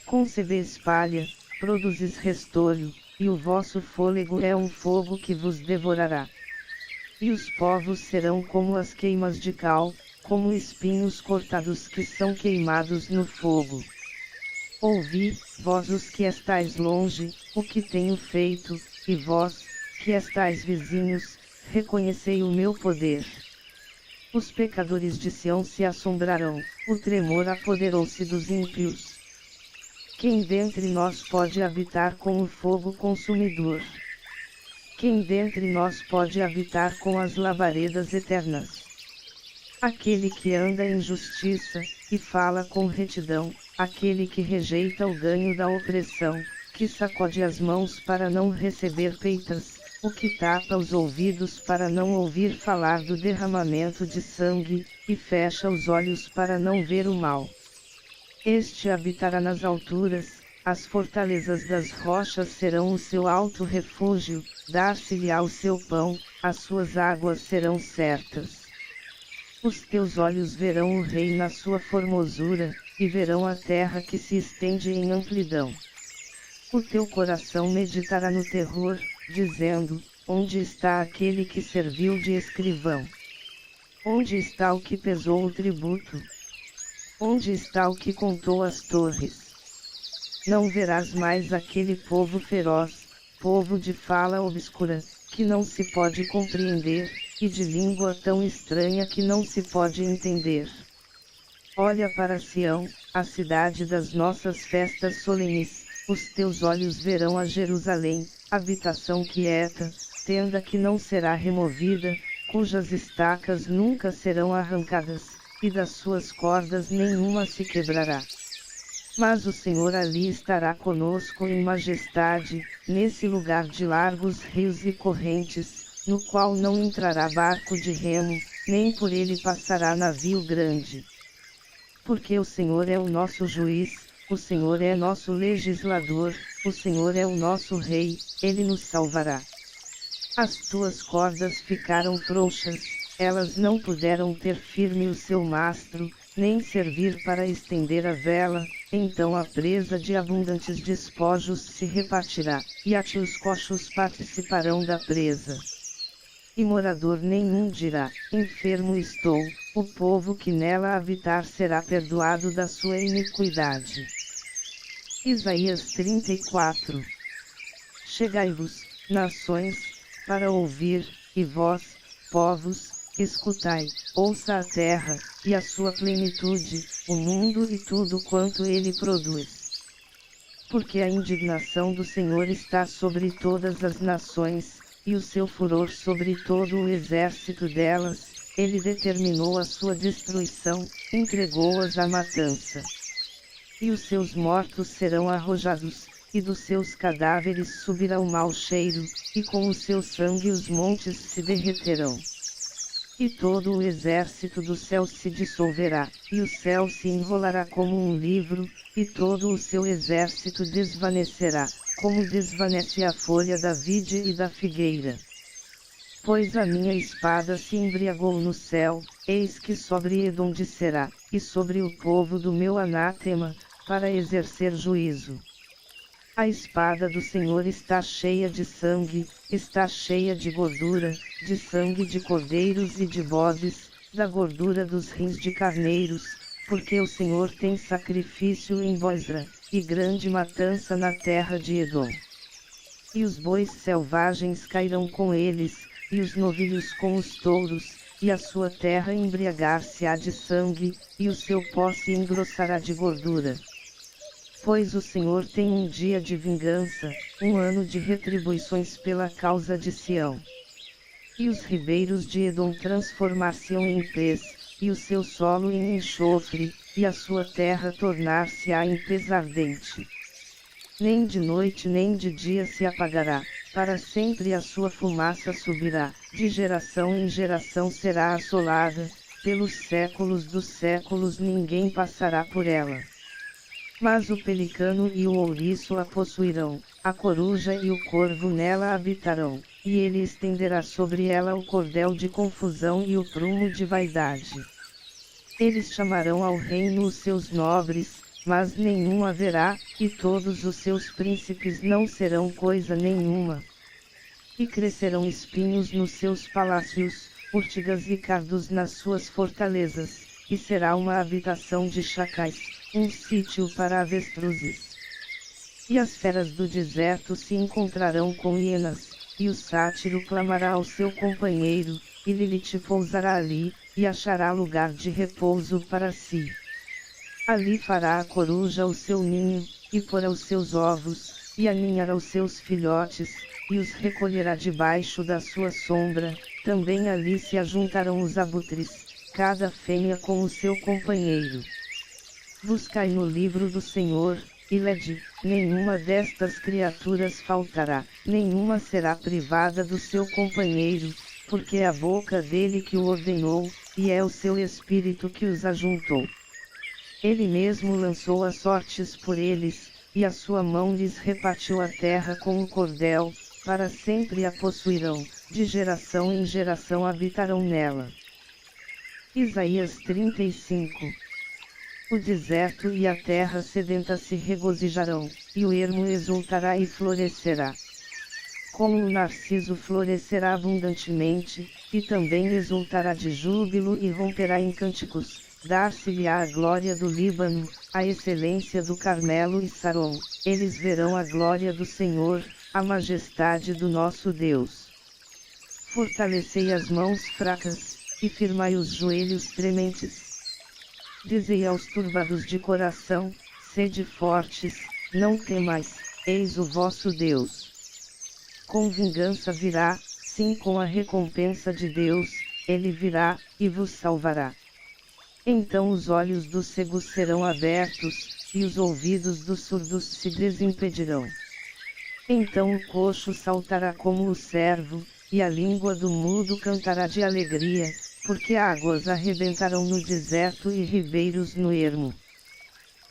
Concebes palha, produzis restolho, e o vosso fôlego é um fogo que vos devorará. E os povos serão como as queimas de cal, como espinhos cortados que são queimados no fogo. Ouvi, vós os que estáis longe, o que tenho feito, e vós, que estáis vizinhos, reconhecei o meu poder. Os pecadores de Sião se assombrarão, o tremor apoderou-se dos ímpios. Quem dentre nós pode habitar com o fogo consumidor? Quem dentre nós pode habitar com as labaredas eternas? Aquele que anda em justiça, e fala com retidão, aquele que rejeita o ganho da opressão, que sacode as mãos para não receber peitas, o que tapa os ouvidos para não ouvir falar do derramamento de sangue, e fecha os olhos para não ver o mal. Este habitará nas alturas, as fortalezas das rochas serão o seu alto refúgio, dar-se-lhe-á o seu pão, as suas águas serão certas. Os teus olhos verão o rei na sua formosura, e verão a terra que se estende em amplidão. O teu coração meditará no terror, dizendo, onde está aquele que serviu de escrivão? Onde está o que pesou o tributo? Onde está o que contou as torres? Não verás mais aquele povo feroz, povo de fala obscura, que não se pode compreender, e de língua tão estranha que não se pode entender. Olha para Sião, a cidade das nossas festas solenes, os teus olhos verão a Jerusalém, habitação quieta, tenda que não será removida, cujas estacas nunca serão arrancadas, e das suas cordas nenhuma se quebrará. Mas o Senhor ali estará conosco em majestade, nesse lugar de largos rios e correntes, no qual não entrará barco de remo, nem por ele passará navio grande. Porque o Senhor é o nosso juiz, o Senhor é nosso legislador, o Senhor é o nosso rei, ele nos salvará. As tuas cordas ficaram frouxas, elas não puderam ter firme o seu mastro, nem servir para estender a vela, então a presa de abundantes despojos se repartirá, e a ti os coxos participarão da presa. E morador nenhum dirá, enfermo estou, o povo que nela habitar será perdoado da sua iniquidade. Isaías 34. Chegai-vos, nações, para ouvir, e vós, povos, escutai, ouça a terra, e a sua plenitude, o mundo e tudo quanto ele produz. Porque a indignação do Senhor está sobre todas as nações, e o seu furor sobre todo o exército delas. Ele determinou a sua destruição, entregou-as à matança. E os seus mortos serão arrojados, e dos seus cadáveres subirá o mau cheiro, e com o seu sangue os montes se derreterão. E todo o exército do céu se dissolverá, e o céu se enrolará como um livro, e todo o seu exército desvanecerá, como desvanece a folha da vide e da figueira. Pois a minha espada se embriagou no céu, eis que sobre Edom descerá, e sobre o povo do meu anátema, para exercer juízo. A espada do Senhor está cheia de sangue, está cheia de gordura, de sangue de cordeiros e de bodes, da gordura dos rins de carneiros, porque o Senhor tem sacrifício em Bozra, e grande matança na terra de Edom. E os bois selvagens cairão com eles, e os novilhos com os touros, e a sua terra embriagar-se-á de sangue, e o seu pó se engrossará de gordura. Pois o Senhor tem um dia de vingança, um ano de retribuições pela causa de Sião. E os ribeiros de Edom transformar-se-ão em pez, e o seu solo em enxofre, e a sua terra tornar-se-á em pez ardente. Nem de noite nem de dia se apagará, para sempre a sua fumaça subirá, de geração em geração será assolada, pelos séculos dos séculos ninguém passará por ela. Mas o pelicano e o ouriço a possuirão, a coruja e o corvo nela habitarão, e ele estenderá sobre ela o cordel de confusão e o prumo de vaidade. Eles chamarão ao reino os seus nobres, mas nenhum haverá, e todos os seus príncipes não serão coisa nenhuma. E crescerão espinhos nos seus palácios, urtigas e cardos nas suas fortalezas, e será uma habitação de chacais, um sítio para avestruzes. E as feras do deserto se encontrarão com hienas, e o sátiro clamará ao seu companheiro, e Lilith pousará ali, e achará lugar de repouso para si. Ali fará a coruja o seu ninho, e porá os seus ovos, e aninhará os seus filhotes, e os recolherá debaixo da sua sombra. Também ali se ajuntarão os abutres, cada fêmea com o seu companheiro. Buscai no livro do Senhor, e lede, nenhuma destas criaturas faltará, nenhuma será privada do seu companheiro, porque é a boca dele que o ordenou, e é o seu espírito que os ajuntou. Ele mesmo lançou as sortes por eles, e a sua mão lhes repartiu a terra com o cordel, para sempre a possuirão, de geração em geração habitarão nela. Isaías 35. O deserto e a terra sedenta se regozijarão, e o ermo exultará e florescerá. Como o narciso florescerá abundantemente, e também exultará de júbilo e romperá em cânticos. Dar-se-lhe-á a glória do Líbano, a excelência do Carmelo e Saron. Eles verão a glória do Senhor, a majestade do nosso Deus. Fortalecei as mãos fracas, e firmai os joelhos trementes. Dizei aos turbados de coração, sede fortes, não temais, eis o vosso Deus. Com vingança virá, sim, com a recompensa de Deus, ele virá, e vos salvará. Então os olhos dos cegos serão abertos, e os ouvidos dos surdos se desimpedirão. Então o coxo saltará como o cervo, e a língua do mudo cantará de alegria, porque águas arrebentarão no deserto e ribeiros no ermo.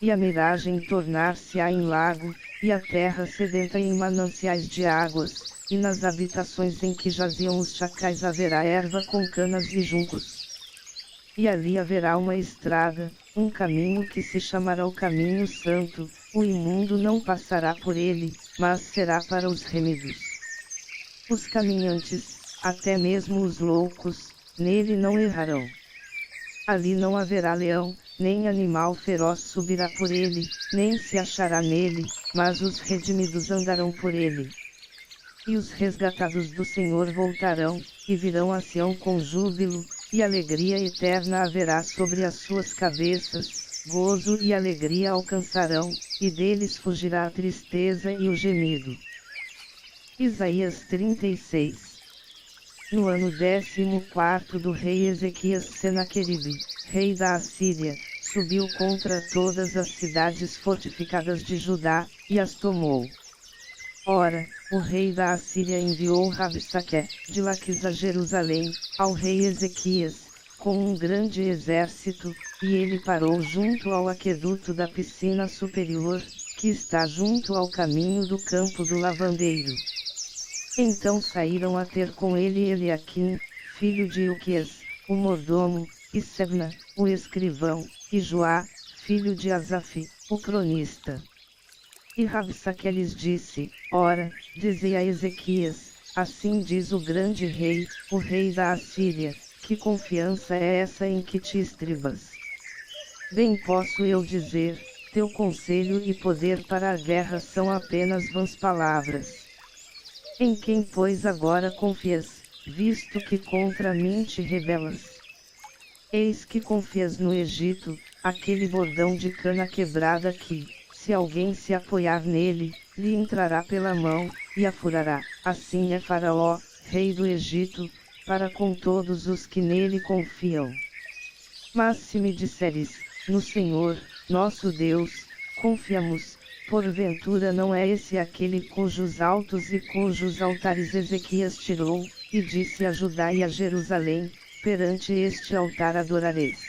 E a miragem tornar-se-á em lago, e a terra sedenta em mananciais de águas, e nas habitações em que jaziam os chacais haverá erva com canas e juncos. E ali haverá uma estrada, um caminho que se chamará o caminho santo, o imundo não passará por ele, mas será para os remidos. Os caminhantes, até mesmo os loucos, nele não errarão. Ali não haverá leão, nem animal feroz subirá por ele, nem se achará nele, mas os redimidos andarão por ele. E os resgatados do Senhor voltarão, e virão a Sião com júbilo, e alegria eterna haverá sobre as suas cabeças, gozo e alegria alcançarão, e deles fugirá a tristeza e o gemido. Isaías 36. No ano 14º do rei Ezequias, Senaqueribe, rei da Assíria, subiu contra todas as cidades fortificadas de Judá, e as tomou. Ora, o rei da Assíria enviou Rabsaque, de Laquis a Jerusalém, ao rei Ezequias, com um grande exército, e ele parou junto ao aqueduto da piscina superior, que está junto ao caminho do campo do lavandeiro. Então saíram a ter com ele Eliaquim, filho de Ilquias, o mordomo, e Sebna, o escrivão, e Joá, filho de Asaf, o cronista. E Rabsaque lhes disse: Ora, dizei a Ezequias, assim diz o grande rei, o rei da Assíria, que confiança é essa em que te estribas? Bem posso eu dizer, teu conselho e poder para a guerra são apenas vãs palavras. Em quem pois agora confias, visto que contra mim te rebelas? Eis que confias no Egito, aquele bordão de cana quebrada que, se alguém se apoiar nele, lhe entrará pela mão, e a furará. Assim é Faraó, rei do Egito, para com todos os que nele confiam. Mas se me disseres, no Senhor, nosso Deus, confiamos, porventura não é esse aquele cujos altos e cujos altares Ezequias tirou, e disse a Judá e a Jerusalém, perante este altar adorareis.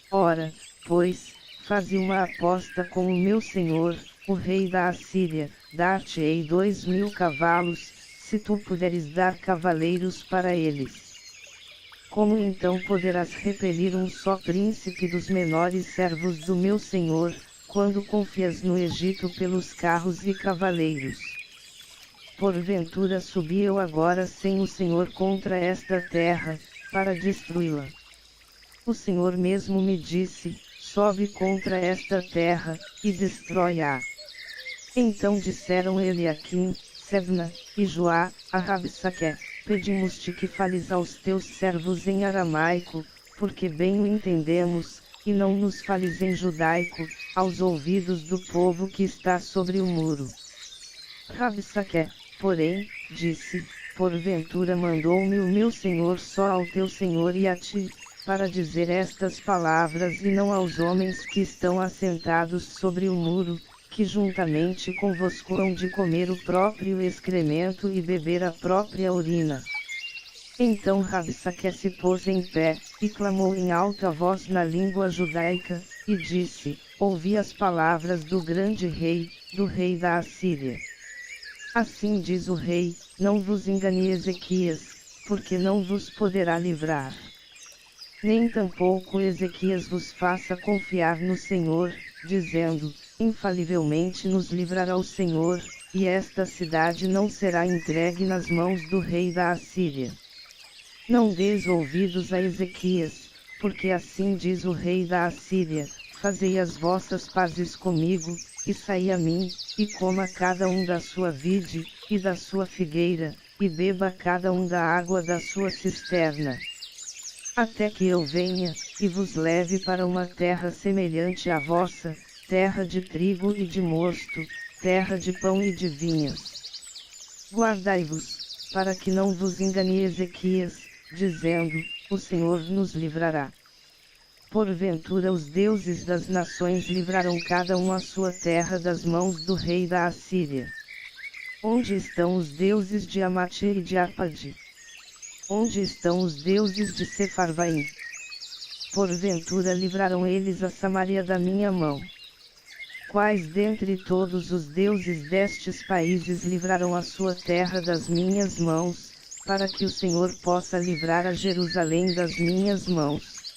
Ora, pois, faze uma aposta com o meu senhor, o rei da Assíria, dar-te-ei 2000 cavalos, se tu puderes dar cavaleiros para eles. Como então poderás repelir um só príncipe dos menores servos do meu senhor, quando confias no Egito pelos carros e cavaleiros? Porventura subi eu agora sem o Senhor contra esta terra, para destruí-la. O Senhor mesmo me disse, sobe contra esta terra, e destrói-a. Então disseram Eliaquim, Sebna, e Joá, a Rabsaque, pedimos-te que fales aos teus servos em aramaico, porque bem o entendemos, e não nos fales em judaico, aos ouvidos do povo que está sobre o muro. Rabsaque, porém, disse, porventura mandou-me o meu senhor só ao teu senhor e a ti, para dizer estas palavras e não aos homens que estão assentados sobre o muro, que juntamente convosco hão de comer o próprio excremento e beber a própria urina. Então Rabsaque se pôs em pé, e clamou em alta voz na língua judaica, e disse, ouvi as palavras do grande rei, do rei da Assíria. Assim diz o rei, não vos engane Ezequias, porque não vos poderá livrar. Nem tampouco Ezequias vos faça confiar no Senhor, dizendo, infalivelmente nos livrará o Senhor, e esta cidade não será entregue nas mãos do rei da Assíria. Não deis ouvidos a Ezequias, porque assim diz o rei da Assíria, fazei as vossas pazes comigo, e saí a mim, e coma cada um da sua vide, e da sua figueira, e beba cada um da água da sua cisterna. Até que eu venha, e vos leve para uma terra semelhante à vossa, terra de trigo e de mosto, terra de pão e de vinhas. Guardai-vos, para que não vos engane Ezequias, dizendo, o Senhor nos livrará. Porventura os deuses das nações livraram cada um a sua terra das mãos do rei da Assíria. Onde estão os deuses de Amate e de Arpade? Onde estão os deuses de Sefarvaim? Porventura livraram eles a Samaria da minha mão. Quais dentre todos os deuses destes países livraram a sua terra das minhas mãos, para que o Senhor possa livrar a Jerusalém das minhas mãos?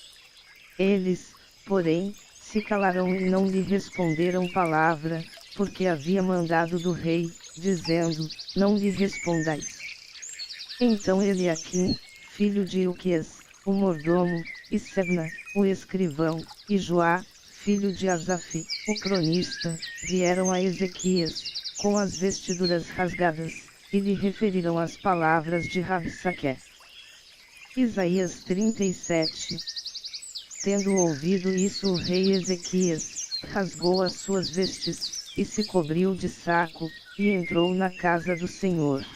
Eles, porém, se calaram e não lhe responderam palavra, porque havia mandado do rei, dizendo, não lhe respondais. Então Eliaquim, filho de Ilquias, o mordomo, e Sebna, o escrivão, e Joá, filho de Asaf, o cronista, vieram a Ezequias, com as vestiduras rasgadas, e lhe referiram as palavras de Rabsaque. Isaías 37. Tendo ouvido isso, o rei Ezequias rasgou as suas vestes, e se cobriu de saco, e entrou na casa do Senhor.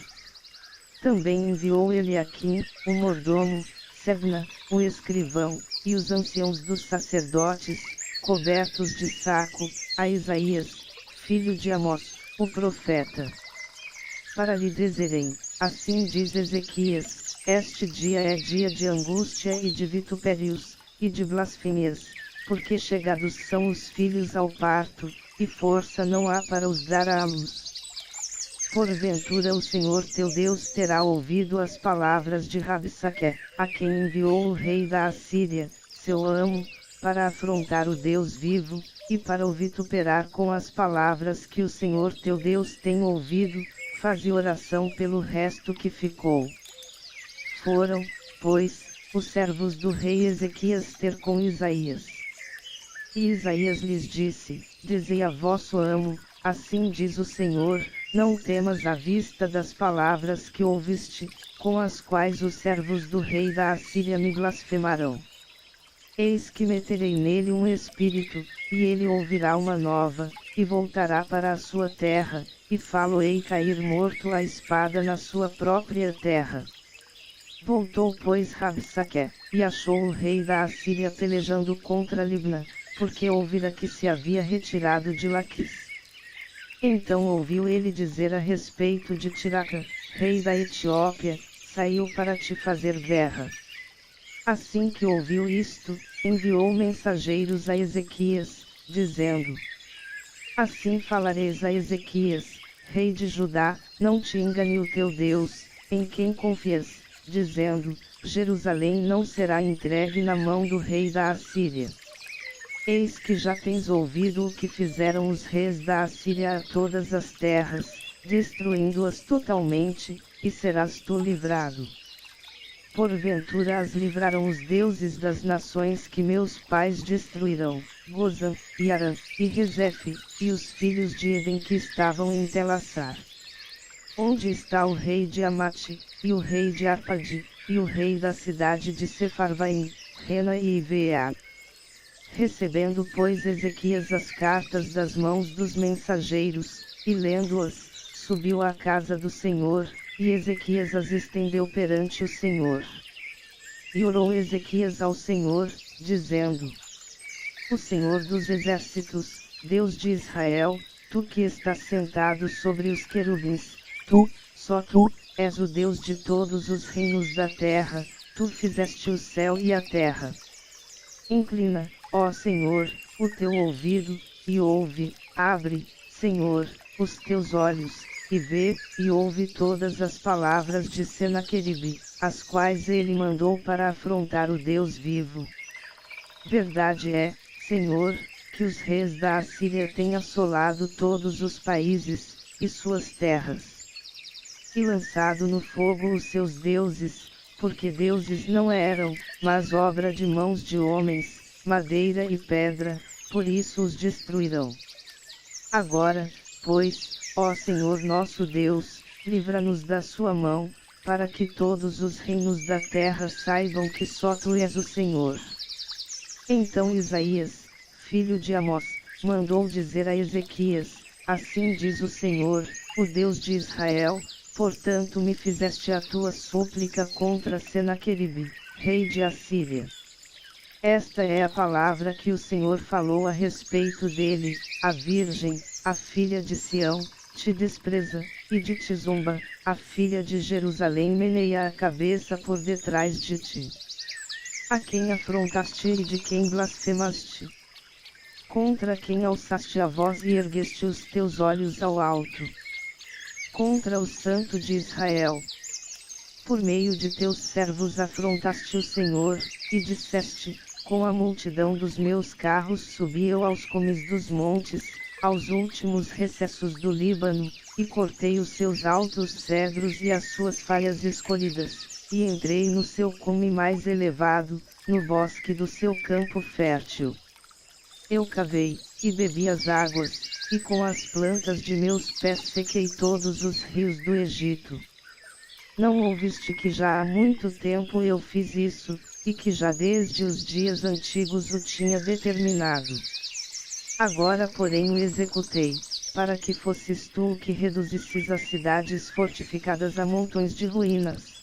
Também enviou Eliaquim, o mordomo, Sebna, o escrivão, e os anciãos dos sacerdotes, cobertos de saco, a Isaías, filho de Amós, o profeta, para lhe dizerem: assim diz Ezequias, este dia é dia de angústia e de vitupérios, e de blasfêmias, porque chegados são os filhos ao parto, e força não há para os dar à luz. Porventura o Senhor teu Deus terá ouvido as palavras de Rabsaque, a quem enviou o rei da Assíria, seu amo, para afrontar o Deus vivo, e para o vituperar com as palavras que o Senhor teu Deus tem ouvido. Faze oração pelo resto que ficou. Foram, pois, os servos do rei Ezequias ter com Isaías. E Isaías lhes disse: dizei a vosso amo, assim diz o Senhor, não temas à vista das palavras que ouviste, com as quais os servos do rei da Assíria me blasfemarão. Eis que meterei nele um espírito, e ele ouvirá uma nova, e voltará para a sua terra, e fá-lo-ei cair morto à espada na sua própria terra. Voltou pois Rabsaque, e achou o rei da Assíria pelejando contra Libna, porque ouvira que se havia retirado de Laquis. Então ouviu ele dizer a respeito de Tiraca, rei da Etiópia, saiu para te fazer guerra. Assim que ouviu isto, enviou mensageiros a Ezequias, dizendo: assim falareis a Ezequias, rei de Judá, não te engane o teu Deus, em quem confias, dizendo: Jerusalém não será entregue na mão do rei da Assíria. Eis que já tens ouvido o que fizeram os reis da Assíria a todas as terras, destruindo-as totalmente, e serás tu livrado. Porventura as livraram os deuses das nações que meus pais destruirão, Gozã, e Arã, e Rezefe, e os filhos de Eden que estavam em Telassar. Onde está o rei de Amate, e o rei de Arpade, e o rei da cidade de Sefarvaim, Rena e Iveá? Recebendo pois Ezequias as cartas das mãos dos mensageiros, e lendo-as, subiu à casa do Senhor, e Ezequias as estendeu perante o Senhor. E orou Ezequias ao Senhor, dizendo: o Senhor dos exércitos, Deus de Israel, tu que estás sentado sobre os querubins, tu, só tu, és o Deus de todos os reinos da terra, tu fizeste o céu e a terra. Inclina, ó Senhor, o teu ouvido, e ouve, abre, Senhor, os teus olhos, e vê, e ouve todas as palavras de Senaqueribe, as quais ele mandou para afrontar o Deus vivo. Verdade é, Senhor, que os reis da Assíria têm assolado todos os países, e suas terras, e lançado no fogo os seus deuses, porque deuses não eram, mas obra de mãos de homens, madeira e pedra, por isso os destruirão. Agora, pois, ó Senhor nosso Deus, livra-nos da sua mão, para que todos os reinos da terra saibam que só tu és o Senhor. Então Isaías, filho de Amós, mandou dizer a Ezequias: assim diz o Senhor, o Deus de Israel, portanto me fizeste a tua súplica contra Senaqueribe, rei de Assíria. Esta é a palavra que o Senhor falou a respeito dele: a virgem, a filha de Sião, te despreza, e de ti zomba, a filha de Jerusalém meneia a cabeça por detrás de ti. A quem afrontaste e de quem blasfemaste? Contra quem alçaste a voz e ergueste os teus olhos ao alto? Contra o Santo de Israel. Por meio de teus servos afrontaste o Senhor, e disseste: com a multidão dos meus carros subi eu aos cumes dos montes, aos últimos recessos do Líbano, e cortei os seus altos cedros e as suas falhas escolhidas, e entrei no seu cume mais elevado, no bosque do seu campo fértil. Eu cavei, e bebi as águas, e com as plantas de meus pés sequei todos os rios do Egito. Não ouviste que já há muito tempo eu fiz isso, e que já desde os dias antigos o tinha determinado. Agora porém o executei, para que fosses tu o que reduzisses as cidades fortificadas a montões de ruínas.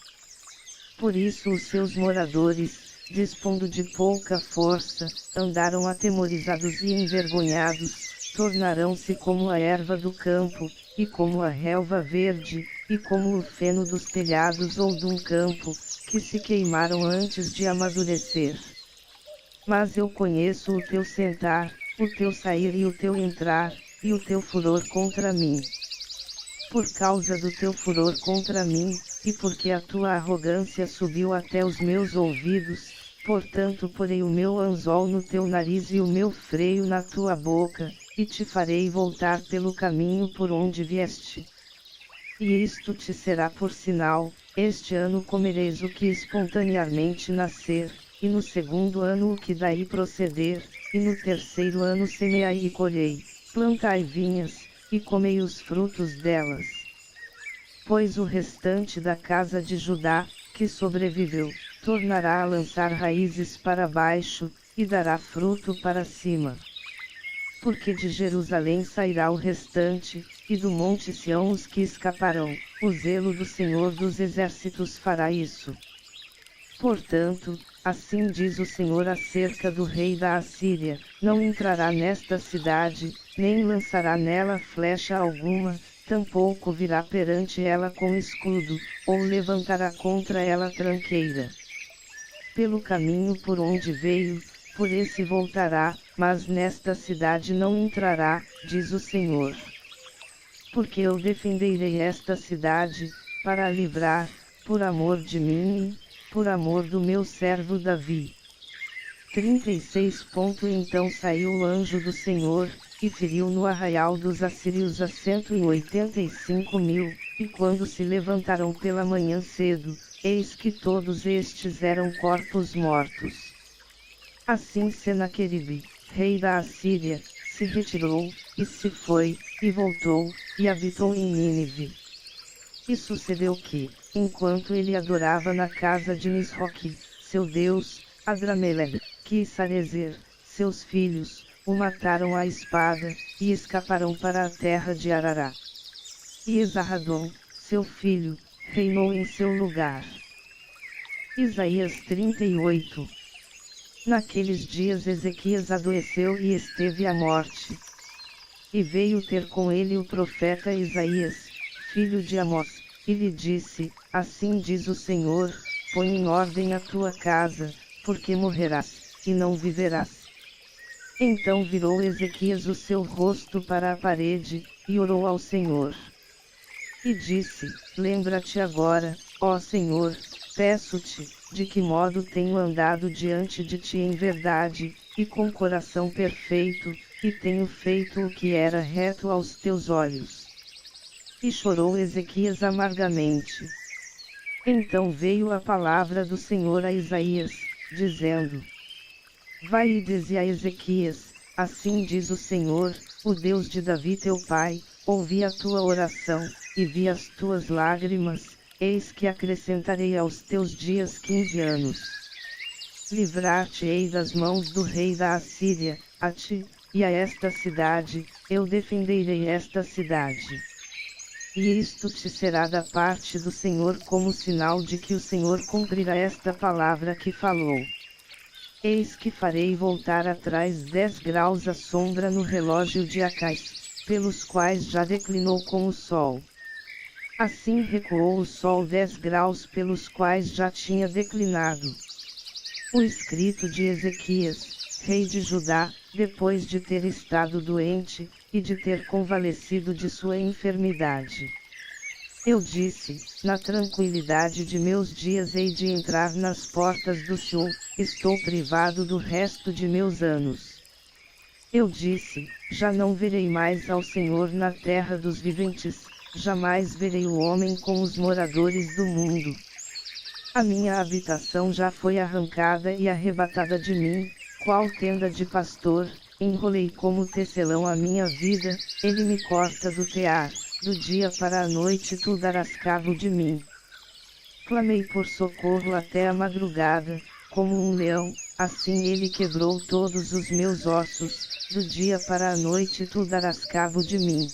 Por isso os seus moradores, dispondo de pouca força, andaram atemorizados e envergonhados, tornarão-se como a erva do campo, e como a relva verde, e como o feno dos telhados ou de um campo, que se queimaram antes de amadurecer. Mas eu conheço o teu sentar, o teu sair e o teu entrar, e o teu furor contra mim. Por causa do teu furor contra mim, e porque a tua arrogância subiu até os meus ouvidos, portanto porei o meu anzol no teu nariz e o meu freio na tua boca, e te farei voltar pelo caminho por onde vieste. E isto te será por sinal: este ano comereis o que espontaneamente nascer, e no segundo ano o que daí proceder, e no terceiro ano semeai e colhei, plantai vinhas, e comei os frutos delas. Pois o restante da casa de Judá, que sobreviveu, tornará a lançar raízes para baixo, e dará fruto para cima. Porque de Jerusalém sairá o restante, e do monte Sião os que escaparão, o zelo do Senhor dos Exércitos fará isso. Portanto, assim diz o Senhor acerca do rei da Assíria: não entrará nesta cidade, nem lançará nela flecha alguma, tampouco virá perante ela com escudo, ou levantará contra ela tranqueira. Pelo caminho por onde veio, por esse voltará, mas nesta cidade não entrará, diz o Senhor. Porque eu defenderei esta cidade, para a livrar, por amor de mim e, por amor do meu servo Davi. 36. Então saiu o anjo do Senhor, e feriu no arraial dos assírios a 185.000, e quando se levantaram pela manhã cedo, eis que todos estes eram corpos mortos. Assim Senaqueribe, rei da Assíria, se retirou, e se foi, e voltou, e habitou em Nínive. E sucedeu que, enquanto ele adorava na casa de Nisroque, seu deus, Adramelech, e Sarezer, seus filhos, o mataram à espada, e escaparam para a terra de Arará. E Esarhadon, seu filho, reinou em seu lugar. Isaías 38. Naqueles dias Ezequias adoeceu e esteve à morte. E veio ter com ele o profeta Isaías, filho de Amós, e lhe disse: assim diz o Senhor, põe em ordem a tua casa, porque morrerás, e não viverás. Então virou Ezequias o seu rosto para a parede, e orou ao Senhor. E disse: lembra-te agora, ó Senhor, peço-te, de que modo tenho andado diante de ti em verdade, e com coração perfeito, e tenho feito o que era reto aos teus olhos. E chorou Ezequias amargamente. Então veio a palavra do Senhor a Isaías, dizendo: vai e dize a Ezequias: assim diz o Senhor, o Deus de Davi teu pai, ouvi a tua oração, e vi as tuas lágrimas, eis que acrescentarei aos teus dias 15 anos. Livrar-te-ei das mãos do rei da Assíria, a ti, e a esta cidade, eu defenderei esta cidade. E isto te será da parte do Senhor como sinal de que o Senhor cumprirá esta palavra que falou. Eis que farei voltar atrás 10 graus a sombra no relógio de Acais, pelos quais já declinou com o sol. Assim recuou o sol 10 graus pelos quais já tinha declinado. O escrito de Ezequias, rei de Judá, depois de ter estado doente, e de ter convalescido de sua enfermidade. Eu disse: na tranquilidade de meus dias hei de entrar nas portas do Senhor, estou privado do resto de meus anos. Eu disse: já não verei mais ao Senhor na terra dos viventes, jamais verei o homem com os moradores do mundo. A minha habitação já foi arrancada e arrebatada de mim, qual tenda de pastor, enrolei como tecelão a minha vida, ele me corta do tear, do dia para a noite tu darás cabo de mim. Clamei por socorro até a madrugada, como um leão, assim ele quebrou todos os meus ossos, do dia para a noite tu darás cabo de mim.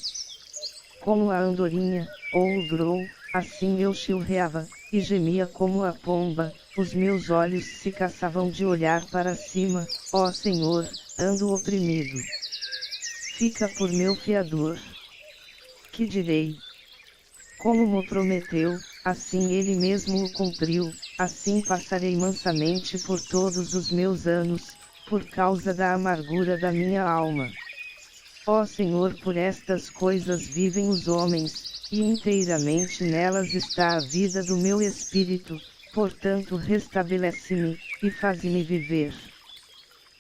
Como a andorinha, ou o grou, assim eu chilreava, e gemia como a pomba, os meus olhos se caçavam de olhar para cima, ó Senhor, ando oprimido. Fica por meu fiador. Que direi? Como me prometeu, assim ele mesmo o cumpriu, assim passarei mansamente por todos os meus anos, por causa da amargura da minha alma. Ó Senhor, por estas coisas vivem os homens, e inteiramente nelas está a vida do meu espírito, portanto restabelece-me, e faze-me viver.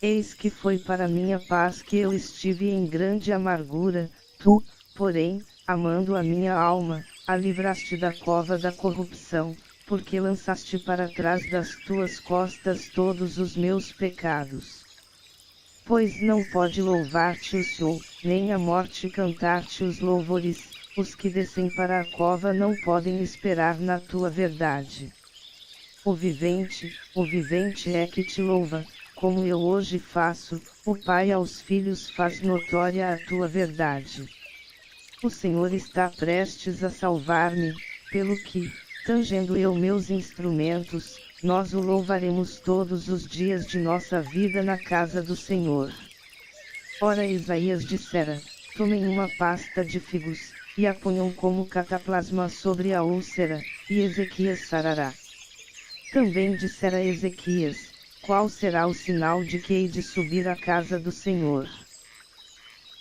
Eis que foi para minha paz que eu estive em grande amargura, tu, porém, amando a minha alma, a livraste da cova da corrupção, porque lançaste para trás das tuas costas todos os meus pecados. Pois não pode louvar-te o Senhor, nem a morte cantar-te os louvores, os que descem para a cova não podem esperar na tua verdade. O vivente é que te louva, como eu hoje faço, o Pai aos filhos faz notória a tua verdade. O Senhor está prestes a salvar-me, pelo que, tangendo eu meus instrumentos, nós o louvaremos todos os dias de nossa vida na casa do Senhor. Ora Isaías dissera, tomem uma pasta de figos, e a ponham como cataplasma sobre a úlcera, e Ezequias sarará. Também dissera Ezequias, qual será o sinal de que hei de subir à casa do Senhor?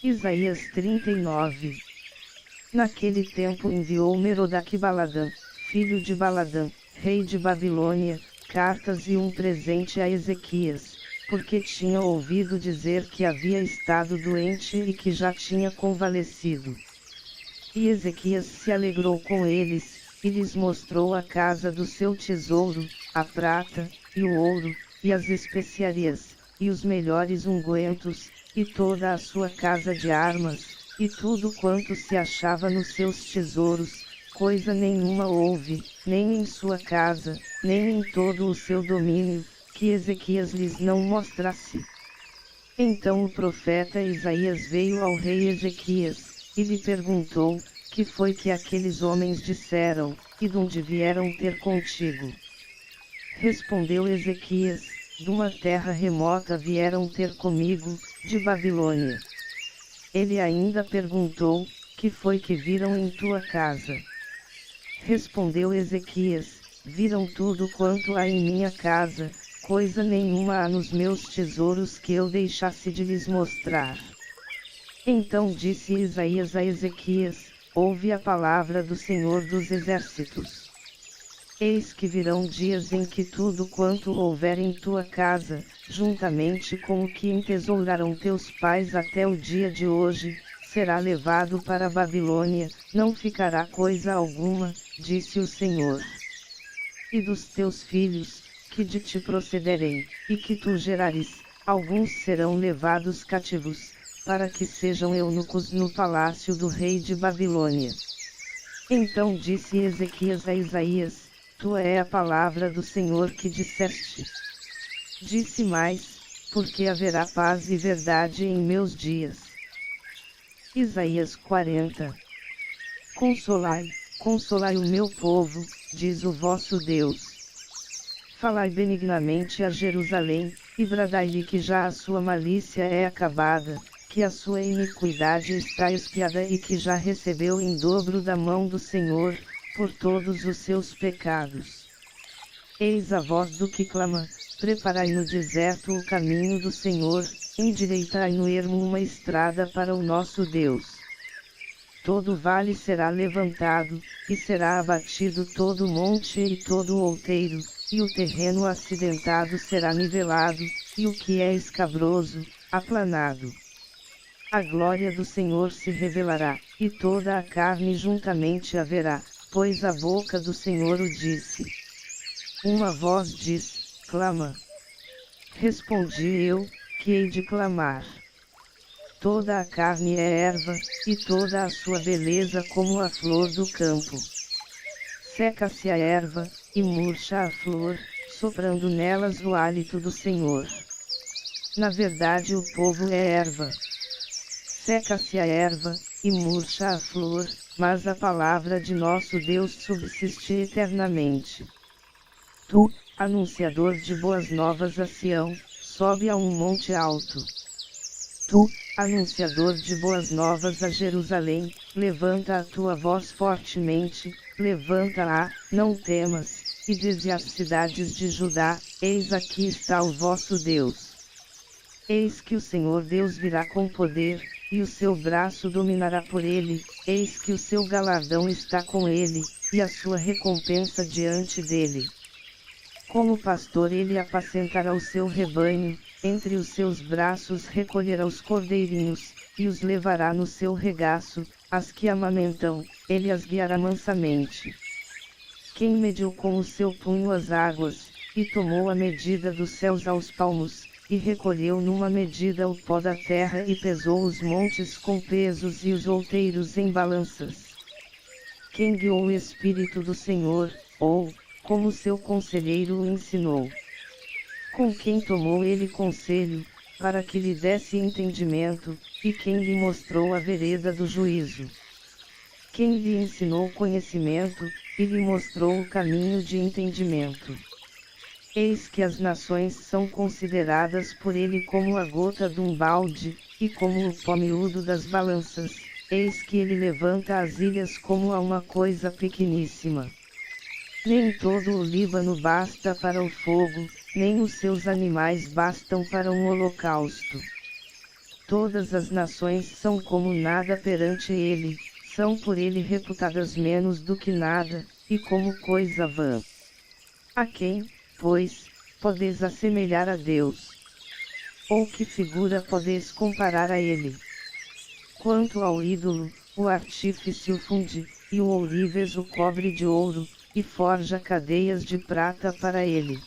Isaías 39. Naquele tempo enviou Merodach-Baladã, filho de Baladã, rei de Babilônia, cartas e um presente a Ezequias, porque tinha ouvido dizer que havia estado doente e que já tinha convalescido. E Ezequias se alegrou com eles, e lhes mostrou a casa do seu tesouro, a prata, e o ouro, e as especiarias, e os melhores ungüentos, e toda a sua casa de armas, e tudo quanto se achava nos seus tesouros, coisa nenhuma houve, nem em sua casa, nem em todo o seu domínio, que Ezequias lhes não mostrasse. Então o profeta Isaías veio ao rei Ezequias, e lhe perguntou, que foi que aqueles homens disseram, e donde vieram ter contigo? Respondeu Ezequias, de uma terra remota vieram ter comigo, de Babilônia. Ele ainda perguntou, que foi que viram em tua casa? Respondeu Ezequias, viram tudo quanto há em minha casa, coisa nenhuma há nos meus tesouros que eu deixasse de lhes mostrar. Então disse Isaías a Ezequias, ouve a palavra do Senhor dos Exércitos. Eis que virão dias em que tudo quanto houver em tua casa, juntamente com o que entesouraram teus pais até o dia de hoje, será levado para a Babilônia, não ficará coisa alguma, disse o Senhor. E dos teus filhos, que de ti procederem, e que tu gerares, alguns serão levados cativos, para que sejam eunucos no palácio do rei de Babilônia. Então disse Ezequias a Isaías, tua é a palavra do Senhor que disseste. Disse mais, porque haverá paz e verdade em meus dias. Isaías 40. Consolai, consolai o meu povo, diz o vosso Deus. Falai benignamente a Jerusalém, e bradai-lhe que já a sua malícia é acabada, que a sua iniquidade está expiada e que já recebeu em dobro da mão do Senhor, por todos os seus pecados. Eis a voz do que clama, preparai no deserto o caminho do Senhor, endireitai no ermo uma estrada para o nosso Deus. Todo vale será levantado, e será abatido todo monte e todo outeiro, e o terreno acidentado será nivelado, e o que é escabroso, aplanado. A glória do Senhor se revelará, e toda a carne juntamente a verá, pois a boca do Senhor o disse. Uma voz diz, clama. Respondi eu, que hei de clamar. Toda a carne é erva, e toda a sua beleza como a flor do campo. Seca-se a erva, e murcha a flor, soprando nelas o hálito do Senhor. Na verdade o povo é erva. Seca-se a erva, e murcha a flor, mas a palavra de nosso Deus subsiste eternamente. Tu, anunciador de boas novas a Sião, sobe a um monte alto. Tu, anunciador de boas novas a Jerusalém, levanta a tua voz fortemente, levanta-a, não temas, e dize às cidades de Judá, eis aqui está o vosso Deus. Eis que o Senhor Deus virá com poder, e o seu braço dominará por ele, eis que o seu galardão está com ele, e a sua recompensa diante dele. Como pastor ele apacentará o seu rebanho, entre os seus braços recolherá os cordeirinhos, e os levará no seu regaço, as que amamentam, ele as guiará mansamente. Quem mediu com o seu punho as águas, e tomou a medida dos céus aos palmos, e recolheu numa medida o pó da terra e pesou os montes com pesos e os outeiros em balanças. Quem guiou o Espírito do Senhor, ou, como seu conselheiro o ensinou? Com quem tomou ele conselho, para que lhe desse entendimento, e quem lhe mostrou a vereda do juízo? Quem lhe ensinou conhecimento, e lhe mostrou o caminho de entendimento? Eis que as nações são consideradas por ele como a gota de um balde, e como o pó miúdo das balanças, eis que ele levanta as ilhas como a uma coisa pequeníssima. Nem todo o Líbano basta para o fogo, nem os seus animais bastam para um holocausto. Todas as nações são como nada perante ele, são por ele reputadas menos do que nada, e como coisa vã. A quem, pois, podeis assemelhar a Deus? Ou que figura podeis comparar a ele? Quanto ao ídolo, o artífice o funde, e o ourives o cobre de ouro, e forja cadeias de prata para ele.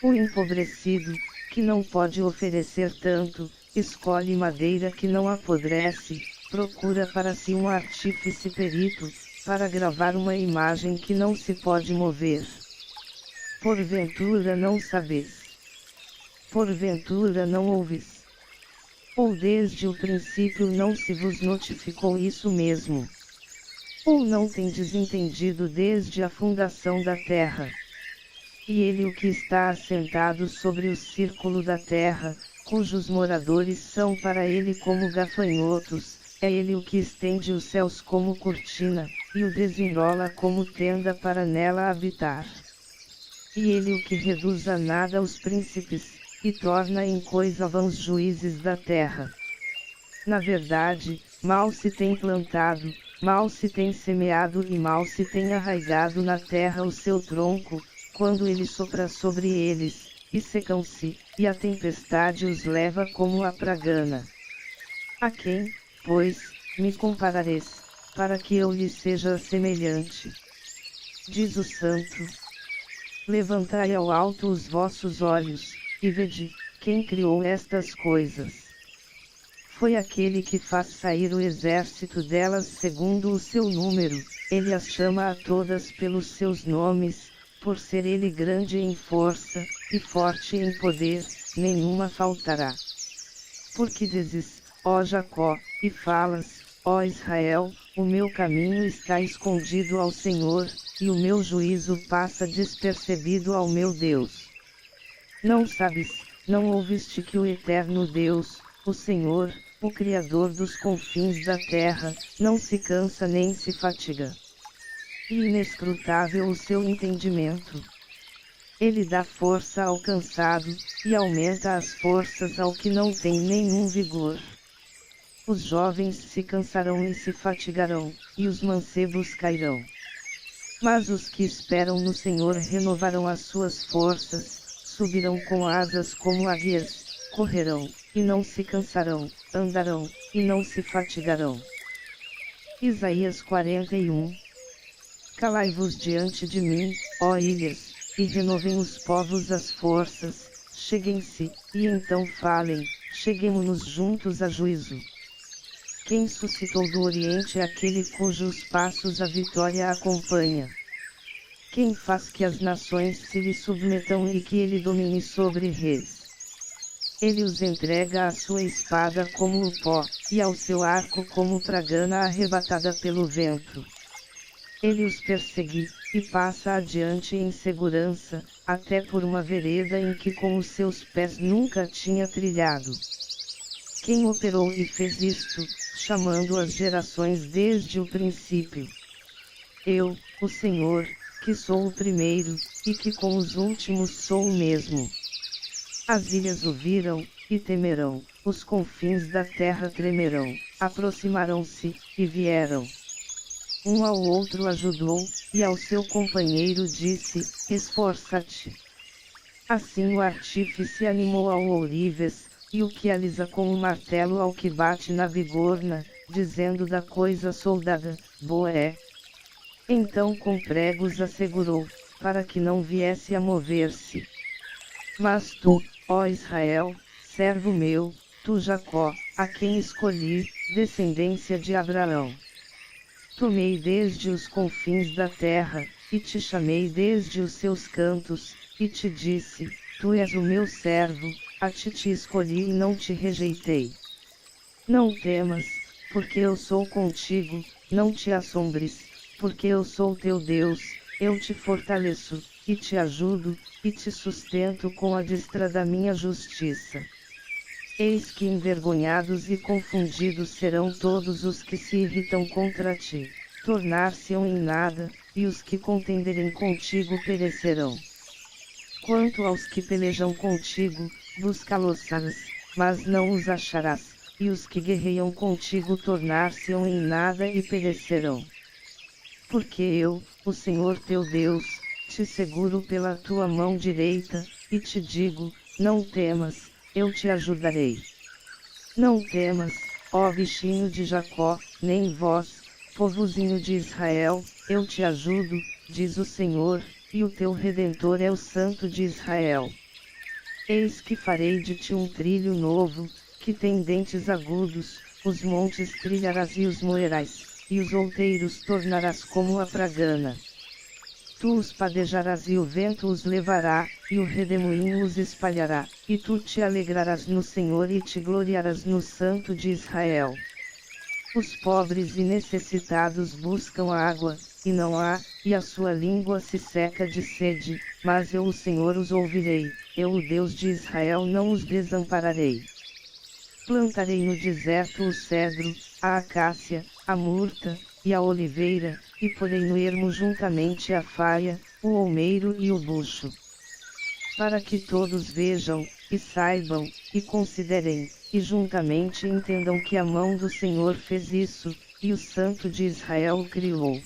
O empobrecido, que não pode oferecer tanto, escolhe madeira que não apodrece, procura para si um artífice perito, para gravar uma imagem que não se pode mover. Porventura não sabeis? Porventura não ouvis? Ou desde o princípio não se vos notificou isso mesmo? Ou não tendes entendido desde a fundação da terra? E ele o que está assentado sobre o círculo da terra, cujos moradores são para ele como gafanhotos, é ele o que estende os céus como cortina, e o desenrola como tenda para nela habitar. E ele o que reduz a nada os príncipes, e torna em coisa vã os juízes da terra. Na verdade, mal se tem plantado, mal se tem semeado e mal se tem arraigado na terra o seu tronco, quando ele sopra sobre eles, e secam-se, e a tempestade os leva como a pragana. A quem, pois, me comparareis, para que eu lhe seja semelhante? Diz o Santo. Levantai ao alto os vossos olhos, e vede, quem criou estas coisas. Foi aquele que faz sair o exército delas segundo o seu número, ele as chama a todas pelos seus nomes, por ser ele grande em força, e forte em poder, nenhuma faltará. Porque dizes, ó Jacó, e falas, ó Israel, o meu caminho está escondido ao Senhor, e o meu juízo passa despercebido ao meu Deus. Não sabes, não ouviste que o eterno Deus, o Senhor, o Criador dos confins da terra, não se cansa nem se fatiga. E inescrutável o seu entendimento. Ele dá força ao cansado, e aumenta as forças ao que não tem nenhum vigor. Os jovens se cansarão e se fatigarão, e os mancebos cairão. Mas os que esperam no Senhor renovarão as suas forças, subirão com asas como águias, correrão, e não se cansarão, andarão, e não se fatigarão. Isaías 41. Calai-vos diante de mim, ó ilhas, e renovem os povos as forças, cheguem-se, e então falem, cheguemo-nos juntos a juízo. Quem suscitou do Oriente aquele cujos passos a vitória acompanha? Quem faz que as nações se lhe submetam e que ele domine sobre reis. Ele os entrega à sua espada como o pó, e ao seu arco como pragana arrebatada pelo vento. Ele os persegue, e passa adiante em segurança, até por uma vereda em que com os seus pés nunca tinha trilhado. Quem operou e fez isto, chamando as gerações desde o princípio? Eu, o Senhor, que sou o primeiro, e que com os últimos sou o mesmo. As ilhas ouviram, e temerão, os confins da terra tremerão, aproximaram-se, e vieram. Um ao outro ajudou, e ao seu companheiro disse, esforça-te. Assim o artífice animou ao ourives, e o que alisa com o martelo ao que bate na bigorna, dizendo da coisa soldada, boa é. Então com pregos assegurou, para que não viesse a mover-se. Mas tu, ó Israel, servo meu, tu Jacó, a quem escolhi, descendência de Abraão. Tomei desde os confins da terra, e te chamei desde os seus cantos, e te disse, tu és o meu servo, a ti te escolhi e não te rejeitei. Não temas, porque eu sou contigo, não te assombres, porque eu sou teu Deus, eu te fortaleço, e te ajudo, e te sustento com a destra da minha justiça. Eis que envergonhados e confundidos serão todos os que se irritam contra ti, tornar-se-ão em nada, e os que contenderem contigo perecerão. Quanto aos que pelejam contigo, buscá-los-ás, mas não os acharás, e os que guerreiam contigo tornar-se-ão em nada e perecerão. Porque eu, o Senhor teu Deus, te seguro pela tua mão direita, e te digo, não temas, eu te ajudarei. Não temas, ó bichinho de Jacó, nem vós, povozinho de Israel, eu te ajudo, diz o Senhor, e o teu Redentor é o Santo de Israel. Eis que farei de ti um trilho novo, que tem dentes agudos, os montes trilharás e os moerás, e os outeiros tornarás como a pragana. Tu os padejarás e o vento os levará, e o redemoinho os espalhará, e tu te alegrarás no Senhor e te gloriarás no Santo de Israel. Os pobres e necessitados buscam água, e não há, e a sua língua se seca de sede, mas eu o Senhor os ouvirei, eu o Deus de Israel não os desampararei. Plantarei no deserto o cedro, a acácia, a murta, e a oliveira, e porei no ermo juntamente a faia, o olmeiro e o bucho. Para que todos vejam, e saibam, e considerem, e juntamente entendam que a mão do Senhor fez isso, e o Santo de Israel o criou.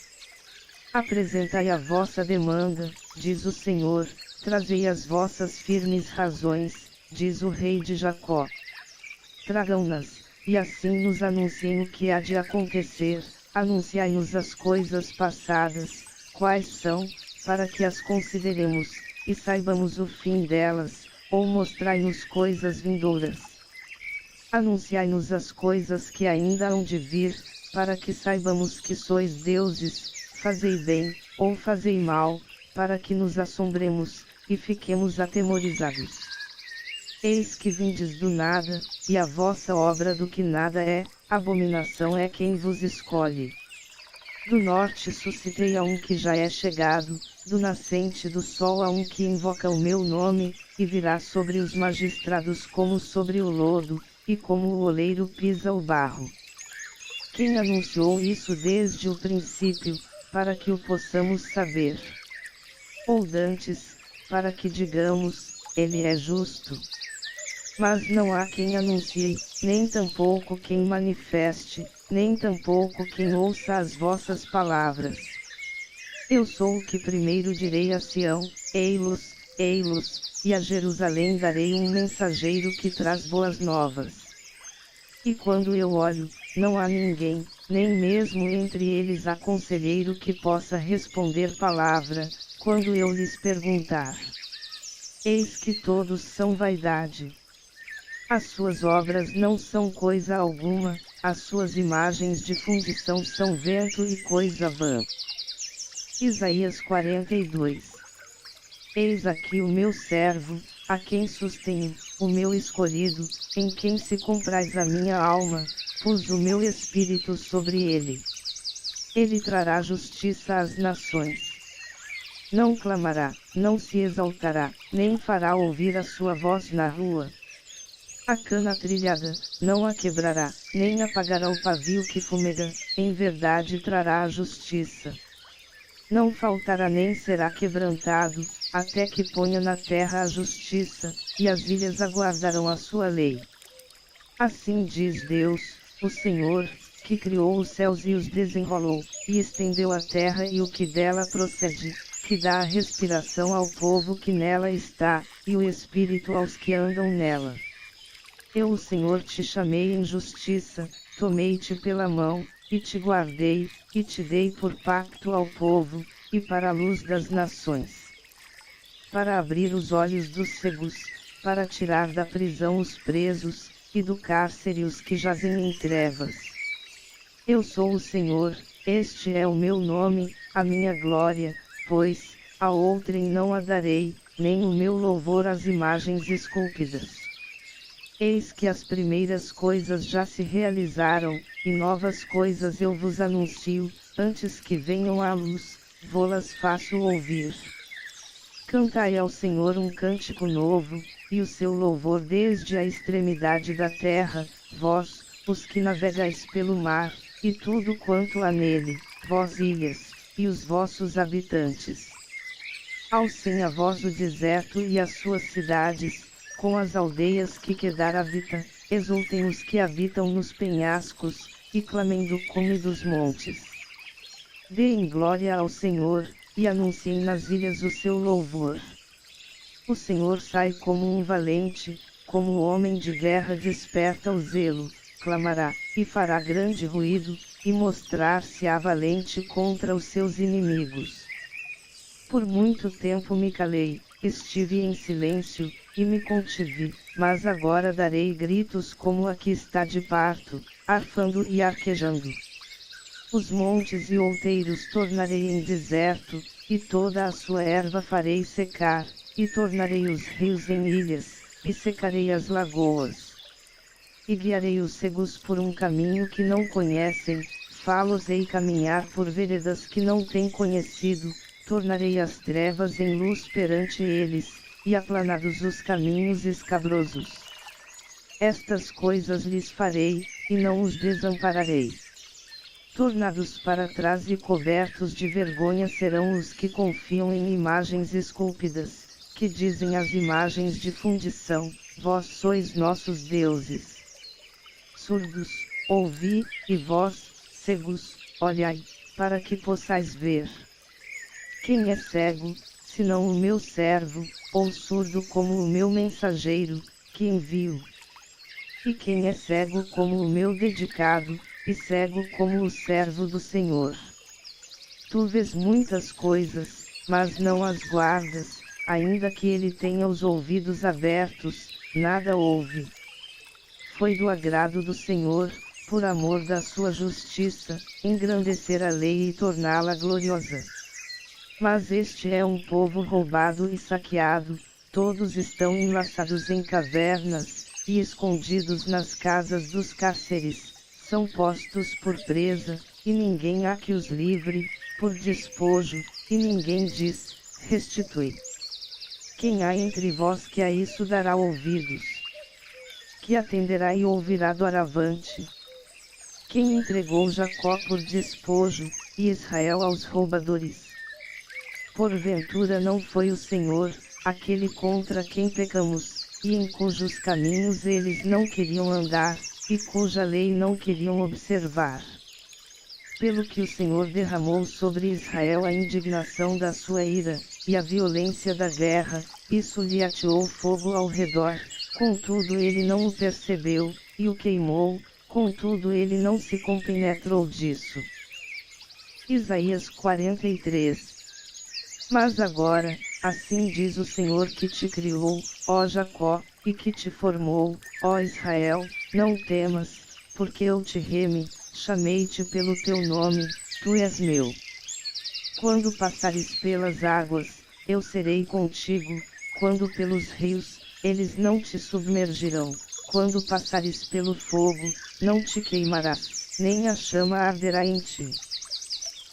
Apresentai a vossa demanda, diz o Senhor, trazei as vossas firmes razões, diz o Rei de Jacó. Tragam-nas, e assim nos anunciem o que há de acontecer, anunciai-nos as coisas passadas, quais são, para que as consideremos, e saibamos o fim delas, ou mostrai-nos coisas vindouras. Anunciai-nos as coisas que ainda hão de vir, para que saibamos que sois deuses, fazei bem, ou fazei mal, para que nos assombremos, e fiquemos atemorizados. Eis que vindes do nada, e a vossa obra do que nada é, abominação é quem vos escolhe. Do norte suscitei a um que já é chegado, do nascente do sol a um que invoca o meu nome, e virá sobre os magistrados como sobre o lodo, e como o oleiro pisa o barro. Quem anunciou isso desde o princípio, para que o possamos saber? Ou dantes, para que digamos, ele é justo. Mas não há quem anuncie, nem tampouco quem manifeste, nem tampouco quem ouça as vossas palavras. Eu sou o que primeiro direi a Sião, ei-los, ei-los, e a Jerusalém darei um mensageiro que traz boas novas. E quando eu olho, não há ninguém, nem mesmo entre eles há conselheiro que possa responder palavra, quando eu lhes perguntar. Eis que todos são vaidade. As suas obras não são coisa alguma, as suas imagens de fundição são vento e coisa vã. Isaías 42. Eis aqui o meu servo, a quem sustenho, o meu escolhido, em quem se compraz a minha alma, pus o meu espírito sobre ele. Ele trará justiça às nações. Não clamará, não se exaltará, nem fará ouvir a sua voz na rua. A cana trilhada, não a quebrará, nem apagará o pavio que fumega, em verdade trará a justiça. Não faltará nem será quebrantado, até que ponha na terra a justiça, e as ilhas aguardarão a sua lei. Assim diz Deus, o Senhor, que criou os céus e os desenrolou, e estendeu a terra e o que dela procede, que dá a respiração ao povo que nela está, e o espírito aos que andam nela. Eu, o Senhor, te chamei em justiça, tomei-te pela mão, e te guardei, e te dei por pacto ao povo, e para a luz das nações. Para abrir os olhos dos cegos, para tirar da prisão os presos, e do cárcere os que jazem em trevas. Eu sou o Senhor, este é o meu nome, a minha glória, pois, a outrem não a darei, nem o meu louvor às imagens esculpidas. Eis que as primeiras coisas já se realizaram, e novas coisas eu vos anuncio, antes que venham à luz, vô-las faço ouvir. Cantai ao Senhor um cântico novo, e o seu louvor desde a extremidade da terra, vós, os que navegais pelo mar, e tudo quanto há nele, vós ilhas, e os vossos habitantes. Alcem a voz o deserto e as suas cidades, com as aldeias que Quedar habita, exultem os que habitam nos penhascos, e clamem do cume dos montes. Deem glória ao Senhor, e anunciem nas ilhas o seu louvor. O Senhor sai como um valente, como homem de guerra desperta o zelo, clamará, e fará grande ruído, e mostrar-se-á valente contra os seus inimigos. Por muito tempo me calei, estive em silêncio, e me contive, mas agora darei gritos como a que está de parto, arfando e arquejando. Os montes e outeiros tornarei em deserto, e toda a sua erva farei secar, e tornarei os rios em ilhas, e secarei as lagoas. E guiarei os cegos por um caminho que não conhecem, fá-los-ei caminhar por veredas que não têm conhecido, tornarei as trevas em luz perante eles, e aplanados os caminhos escabrosos. Estas coisas lhes farei, e não os desampararei. Tornados para trás e cobertos de vergonha serão os que confiam em imagens esculpidas, que dizem às imagens de fundição, vós sois nossos deuses. Surdos, ouvi, e vós, cegos, olhai, para que possais ver. Quem é cego, senão o meu servo, ou surdo como o meu mensageiro, que envio? E quem é cego como o meu dedicado, e cego como o servo do Senhor? Tu vês muitas coisas, mas não as guardas, ainda que ele tenha os ouvidos abertos, nada ouve. Foi do agrado do Senhor, por amor da sua justiça, engrandecer a lei e torná-la gloriosa. Mas este é um povo roubado e saqueado, todos estão enlaçados em cavernas, e escondidos nas casas dos cárceres, são postos por presa, e ninguém há que os livre, por despojo, e ninguém diz, restitui. Quem há entre vós que a isso dará ouvidos? Que atenderá e ouvirá doravante? Quem entregou Jacó por despojo, e Israel aos roubadores? Porventura não foi o Senhor, aquele contra quem pecamos, e em cujos caminhos eles não queriam andar, e cuja lei não queriam observar. Pelo que o Senhor derramou sobre Israel a indignação da sua ira, e a violência da guerra, isso lhe ateou fogo ao redor, contudo ele não o percebeu, e o queimou, contudo ele não se compenetrou disso. Isaías 43. Mas agora, assim diz o Senhor que te criou, ó Jacó, e que te formou, ó Israel, não temas, porque eu te remi, chamei-te pelo teu nome, tu és meu. Quando passares pelas águas, eu serei contigo, quando pelos rios, eles não te submergirão. Quando passares pelo fogo, não te queimarás, nem a chama arderá em ti.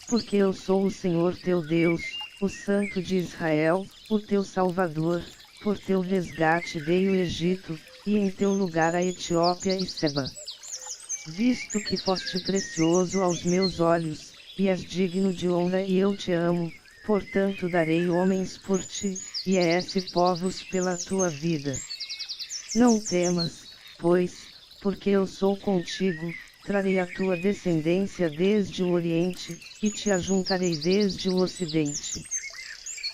Porque eu sou o Senhor teu Deus, o Santo de Israel, o teu Salvador. Por teu resgate dei o Egito, e em teu lugar a Etiópia e Seba. Visto que foste precioso aos meus olhos, e és digno de honra e eu te amo, portanto darei homens por ti, e povos pela tua vida. Não temas, pois, porque eu sou contigo, trarei a tua descendência desde o Oriente, e te ajuntarei desde o Ocidente.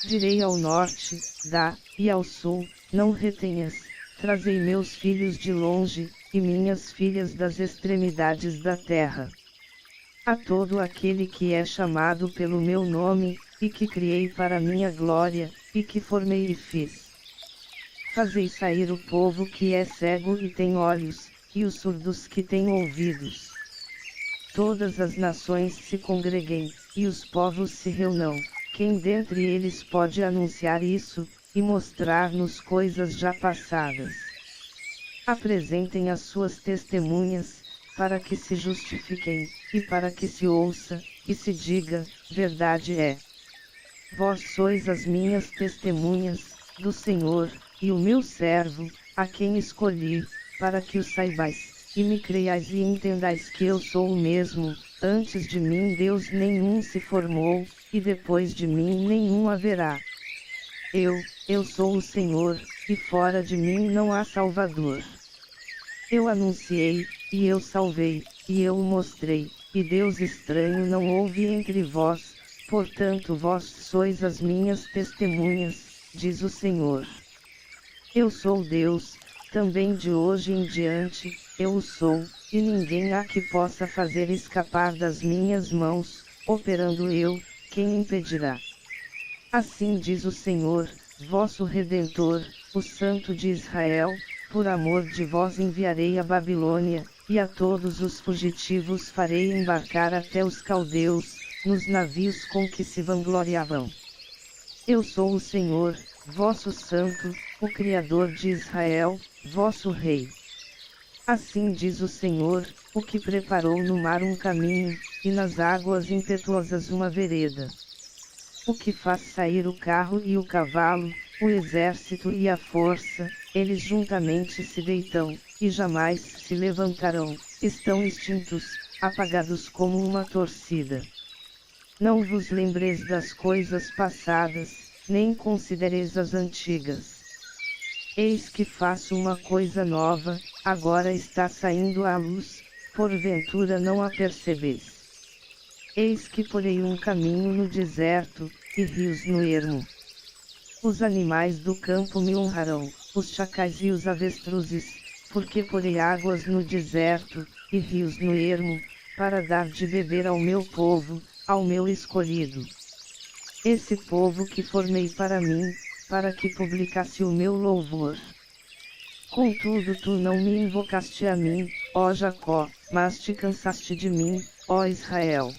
Direi ao norte, dá, e ao sul, não retenhas, trazei meus filhos de longe, e minhas filhas das extremidades da terra. A todo aquele que é chamado pelo meu nome, e que criei para minha glória, e que formei e fiz. Fazei sair o povo que é cego e tem olhos, e os surdos que têm ouvidos. Todas as nações se congreguem, e os povos se reúnam. Quem dentre eles pode anunciar isso, e mostrar-nos coisas já passadas? Apresentem as suas testemunhas, para que se justifiquem, e para que se ouça, e se diga, verdade é. Vós sois as minhas testemunhas, do Senhor, e o meu servo, a quem escolhi, para que o saibais, e me creiais e entendais que eu sou o mesmo. Antes de mim Deus nenhum se formou, e depois de mim nenhum haverá. Eu sou o Senhor, e fora de mim não há Salvador. Eu anunciei, e eu salvei, e eu o mostrei, e Deus estranho não houve entre vós, portanto vós sois as minhas testemunhas, diz o Senhor. Eu sou Deus, também de hoje em diante, eu o sou, e ninguém há que possa fazer escapar das minhas mãos, operando eu, quem impedirá? Assim diz o Senhor, vosso Redentor, o Santo de Israel, por amor de vós enviarei a Babilônia, e a todos os fugitivos farei embarcar até os caldeus, nos navios com que se vangloriavam. Eu sou o Senhor, vosso Santo, o Criador de Israel, vosso Rei. Assim diz o Senhor, o que preparou no mar um caminho, e nas águas impetuosas uma vereda. O que faz sair o carro e o cavalo, o exército e a força, eles juntamente se deitam, e jamais se levantarão, estão extintos, apagados como uma torcida. Não vos lembreis das coisas passadas, nem considereis as antigas. Eis que faço uma coisa nova, agora está saindo à luz, porventura não a percebeis. Eis que porei um caminho no deserto, e rios no ermo. Os animais do campo me honrarão, os chacais e os avestruzes, porque porei águas no deserto, e rios no ermo, para dar de beber ao meu povo, ao meu escolhido. Esse povo que formei para mim, para que publicasse o meu louvor. Contudo tu não me invocaste a mim, ó Jacó, mas te cansaste de mim, ó Israel.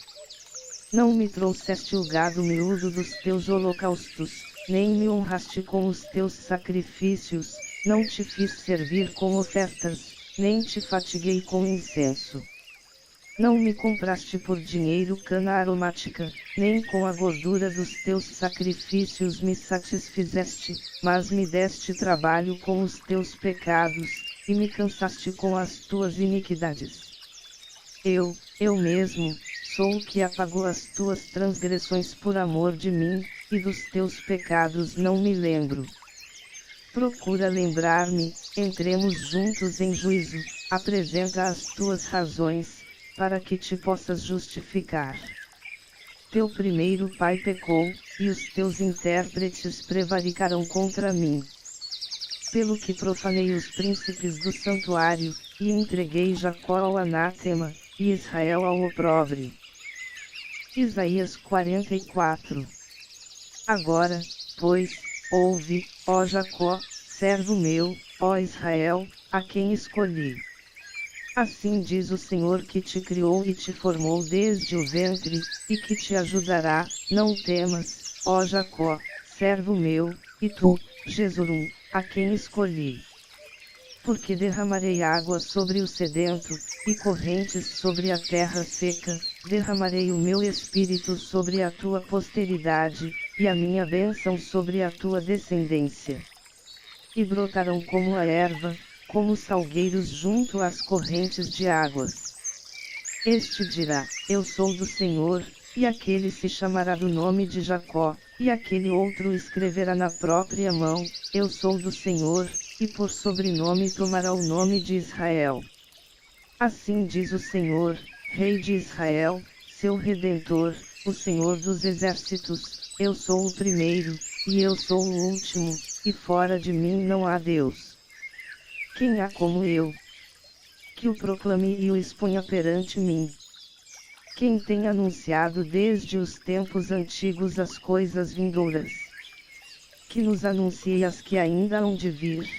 Não me trouxeste o gado miúdo dos teus holocaustos, nem me honraste com os teus sacrifícios, não te fiz servir com ofertas, nem te fatiguei com incenso. Não me compraste por dinheiro cana aromática, nem com a gordura dos teus sacrifícios me satisfizeste, mas me deste trabalho com os teus pecados, e me cansaste com as tuas iniquidades. Eu mesmo, sou o que apagou as tuas transgressões por amor de mim, e dos teus pecados não me lembro. Procura lembrar-me, entremos juntos em juízo, apresenta as tuas razões, para que te possas justificar. Teu primeiro pai pecou, e os teus intérpretes prevaricaram contra mim. Pelo que profanei os príncipes do santuário, e entreguei Jacó ao anátema, e Israel ao opróbrio. Isaías 44. Agora, pois, ouve, ó Jacó, servo meu, ó Israel, a quem escolhi. Assim diz o Senhor que te criou e te formou desde o ventre, e que te ajudará. Não temas, ó Jacó, servo meu, e tu, Jesurum, a quem escolhi. Porque derramarei água sobre o sedento, e correntes sobre a terra seca, derramarei o meu espírito sobre a tua posteridade, e a minha bênção sobre a tua descendência. E brotarão como a erva, como salgueiros junto às correntes de águas. Este dirá, eu sou do Senhor, e aquele se chamará do nome de Jacó, e aquele outro escreverá na própria mão, eu sou do Senhor, e por sobrenome tomará o nome de Israel. Assim diz o Senhor, Rei de Israel, seu Redentor, o Senhor dos Exércitos, eu sou o primeiro, e eu sou o último, e fora de mim não há Deus. Quem há como eu? Que o proclame e o exponha perante mim. Quem tem anunciado desde os tempos antigos as coisas vindouras? Que nos anuncie as que ainda hão de vir.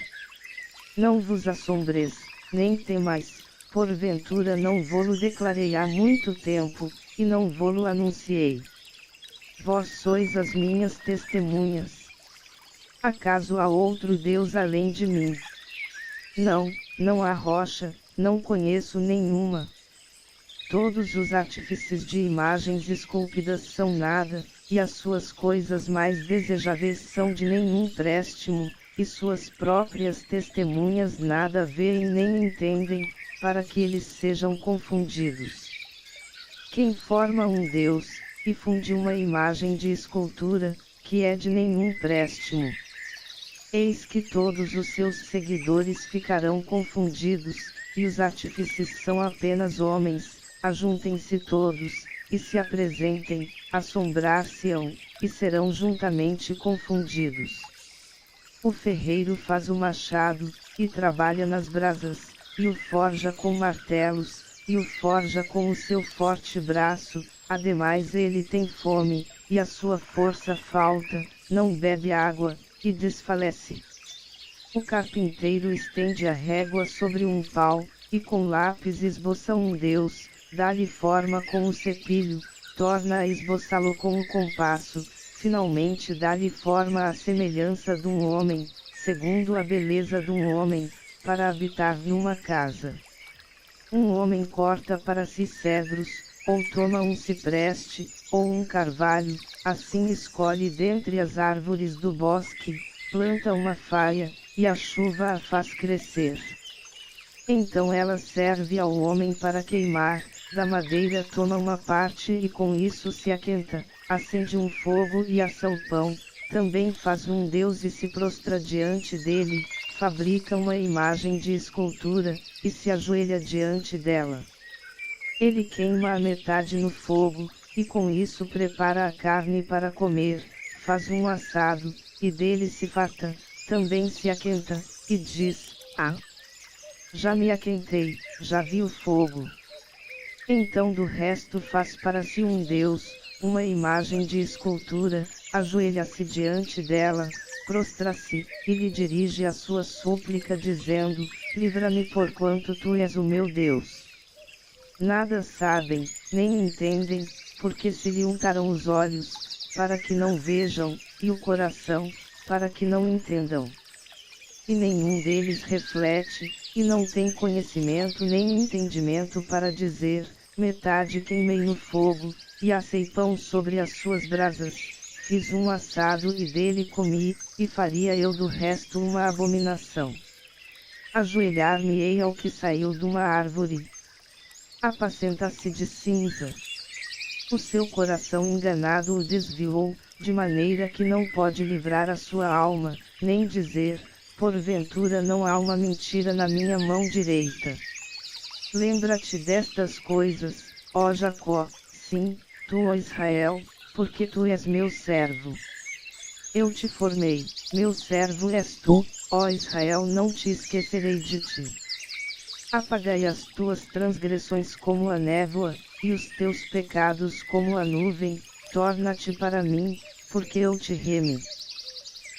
Não vos assombreis, nem temais, porventura não vô-lo declarei há muito tempo, e não vô-lo anunciei. Vós sois as minhas testemunhas. Acaso há outro Deus além de mim? Não, não há rocha, não conheço nenhuma. Todos os artífices de imagens esculpidas são nada, e as suas coisas mais desejáveis são de nenhum préstimo, e suas próprias testemunhas nada veem nem entendem, para que eles sejam confundidos. Quem forma um Deus, e funde uma imagem de escultura, que é de nenhum préstimo. Eis que todos os seus seguidores ficarão confundidos, e os artífices são apenas homens, ajuntem-se todos, e se apresentem, assombrar-se-ão, e serão juntamente confundidos. O ferreiro faz o machado, e trabalha nas brasas, e o forja com martelos, e o forja com o seu forte braço, ademais ele tem fome, e a sua força falta, não bebe água, e desfalece. O carpinteiro estende a régua sobre um pau, e com lápis esboça um Deus, dá-lhe forma com o cepilho, torna a esboçá-lo com o compasso, finalmente dá-lhe forma à semelhança de um homem, segundo a beleza de um homem, para habitar numa casa. Um homem corta para si cedros, ou toma um cipreste, ou um carvalho, assim escolhe dentre as árvores do bosque, planta uma faia, e a chuva a faz crescer. Então ela serve ao homem para queimar, da madeira toma uma parte e com isso se aquenta, acende um fogo e assa o pão, também faz um Deus e se prostra diante dele, fabrica uma imagem de escultura, e se ajoelha diante dela. Ele queima a metade no fogo, e com isso prepara a carne para comer, faz um assado, e dele se farta, também se aquenta, e diz, já me aquentei, já vi o fogo. Então do resto faz para si um Deus, uma imagem de escultura, ajoelha-se diante dela, prostra-se, e lhe dirige a sua súplica dizendo, livra-me porquanto tu és o meu Deus. Nada sabem, nem entendem, porque se lhe untaram os olhos, para que não vejam, e o coração, para que não entendam. E nenhum deles reflete, e não tem conhecimento nem entendimento para dizer, metade queimei no fogo, e assei pão sobre as suas brasas, fiz um assado e dele comi, e faria eu do resto uma abominação. Ajoelhar-me-ei ao que saiu de uma árvore. Apacenta-se de cinza. O seu coração enganado o desviou, de maneira que não pode livrar a sua alma, nem dizer, porventura não há uma mentira na minha mão direita. Lembra-te destas coisas, ó Jacó, sim, tu, ó Israel, porque tu és meu servo. Eu te formei, meu servo és tu, ó Israel, não te esquecerei de ti. Apagai as tuas transgressões como a névoa, e os teus pecados como a nuvem, torna-te para mim, porque eu te reme.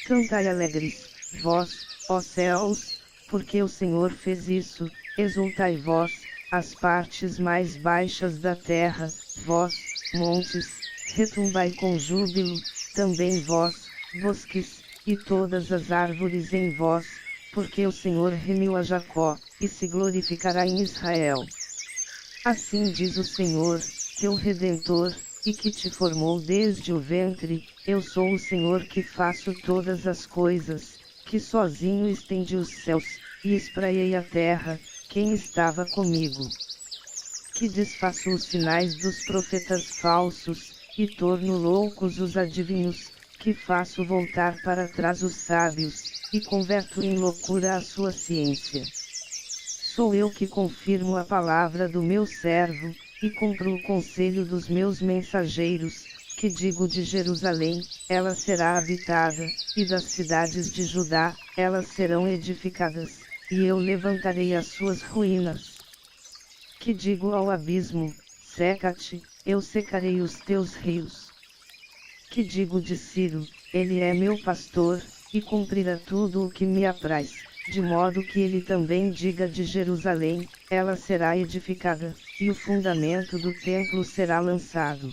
Cantai alegres, vós, ó céus, porque o Senhor fez isso, exultai vós, as partes mais baixas da terra, vós, montes, retumbai com júbilo, também vós, bosques, e todas as árvores em vós, porque o Senhor remiu a Jacó, e se glorificará em Israel. Assim diz o Senhor, teu Redentor, e que te formou desde o ventre, eu sou o Senhor que faço todas as coisas, que sozinho estendi os céus, e espraiei a terra, quem estava comigo? Que desfaço os sinais dos profetas falsos, e torno loucos os adivinhos, que faço voltar para trás os sábios, e converto em loucura a sua ciência. Sou eu que confirmo a palavra do meu servo, e cumpro o conselho dos meus mensageiros, que digo de Jerusalém, ela será habitada, e das cidades de Judá, elas serão edificadas, e eu levantarei as suas ruínas. Que digo ao abismo, seca-te, eu secarei os teus rios. Que digo de Ciro, ele é meu pastor, e cumprirá tudo o que me apraz, de modo que ele também diga de Jerusalém, ela será edificada, e o fundamento do templo será lançado.